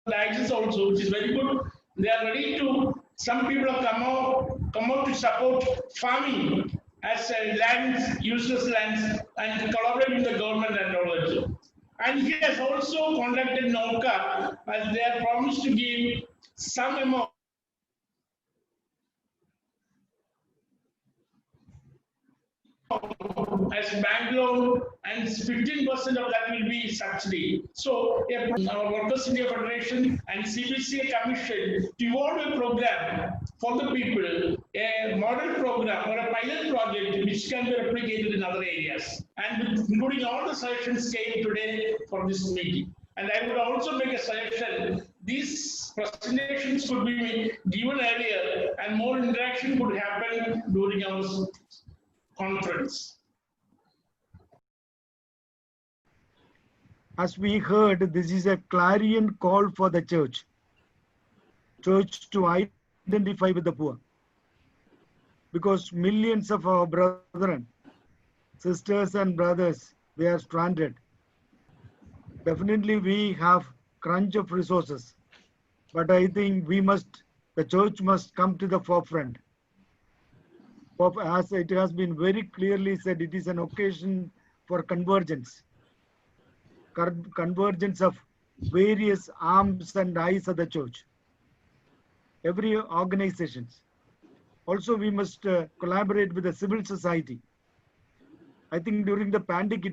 diocese also, which is very good. They are ready to, some people have come out to support farming as lands, useless lands, and collaborate with the government and all that. And he has also contacted NOCA as they have promised to give some amount as bank loan, and 15% of that will be subsidy. So our Workers India Federation and CBCA Commission to evolve a program for the people, a model program or a pilot project which can be replicated in other areas, and including all the suggestions came today for this meeting. And I would also make a suggestion, these presentations could be given earlier and more interaction could happen during our conference. As we heard, this is a clarion call for the church to identify with the poor. Because millions of our brethren, sisters and brothers, they are stranded. Definitely we have crunch of resources, but I think the church must come to the forefront. As it has been very clearly said, it is an occasion for convergence of various arms and eyes of the church, every organizations. Also, we must collaborate with the civil society. I think during the pandemic,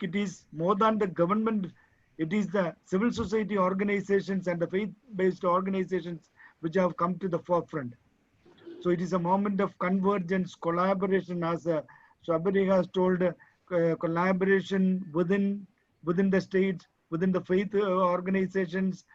it is more than the government, it is the civil society organizations and the faith-based organizations which have come to the forefront. So it is a moment of convergence, collaboration, as Shabari has told, collaboration within the states, within the faith organizations,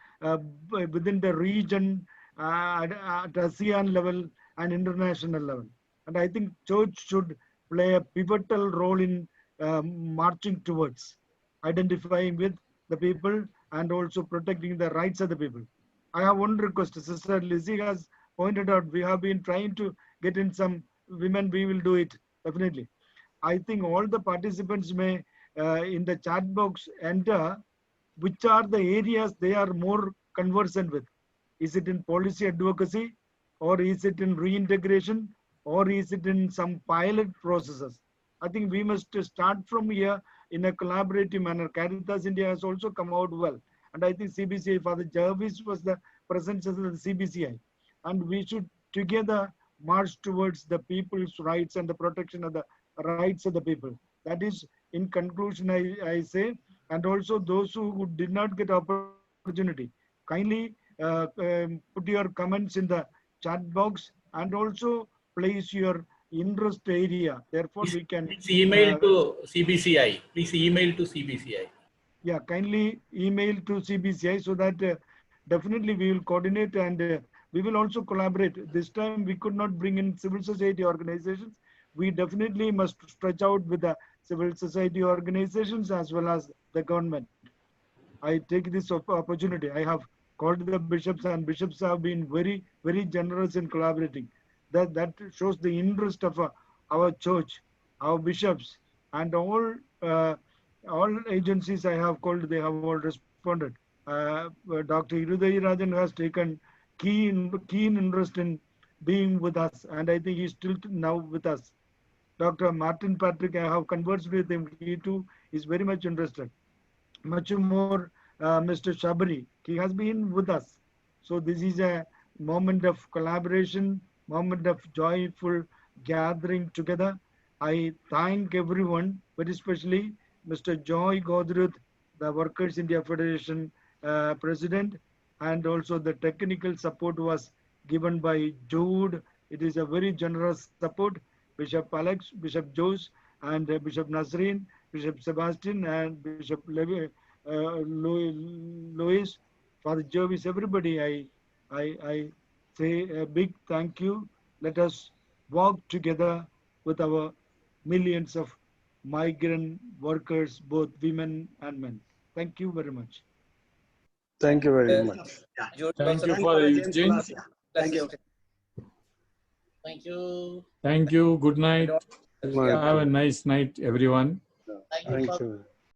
within the region, at ASEAN level and international level. And I think church should play a pivotal role in marching towards identifying with the people and also protecting the rights of the people. I have one request. Sister Lizzie has pointed out, we have been trying to get in some women. We will do it, definitely. I think all the participants may, in the chat box, enter which are the areas they are more conversant with. Is it in policy advocacy, or is it in reintegration, or is it in some pilot processes? I think we must start from here in a collaborative manner. Caritas India has also come out well. And I think CBCI, Father Jarvis was the presence of the CBCI. And we should together march towards the people's rights and the protection of the rights of the people. That is, in conclusion, I say, and also those who did not get opportunity, kindly put your comments in the chat box and also place your interest area. Therefore, we can please email to CBCI. Please email to CBCI. Yeah, kindly email to CBCI so that definitely we will coordinate and we will also collaborate. This time we could not bring in civil society organizations. We definitely must stretch out with the civil society organizations as well as the government. I take this opportunity. I have called the bishops, and bishops have been very, very generous in collaborating. That shows the interest of our church, our bishops, and all agencies I have called. They have all responded. Dr. Irudai Rajan has taken keen interest in being with us, and I think he's still now with us. Dr. Martin Patrick, I have conversed with him. He too is very much interested. Much more, Mr. Shabari, he has been with us. So this is a moment of collaboration, moment of joyful gathering together. I thank everyone, very especially Mr. Joy Godruth, the Workers India Federation President, and also the technical support was given by Jude. It is a very generous support. Bishop Alex, Bishop Jose, and Bishop Nasreen, Bishop Sebastian, and Bishop Louis, Father Jervis, everybody, I say a big thank you. Let us walk together with our millions of migrant workers, both women and men. Thank you very much. Thank you very much. Thank you for Eugene. Thank you. Thank you. Thank you. Good night. Have a nice night, everyone. Thank you.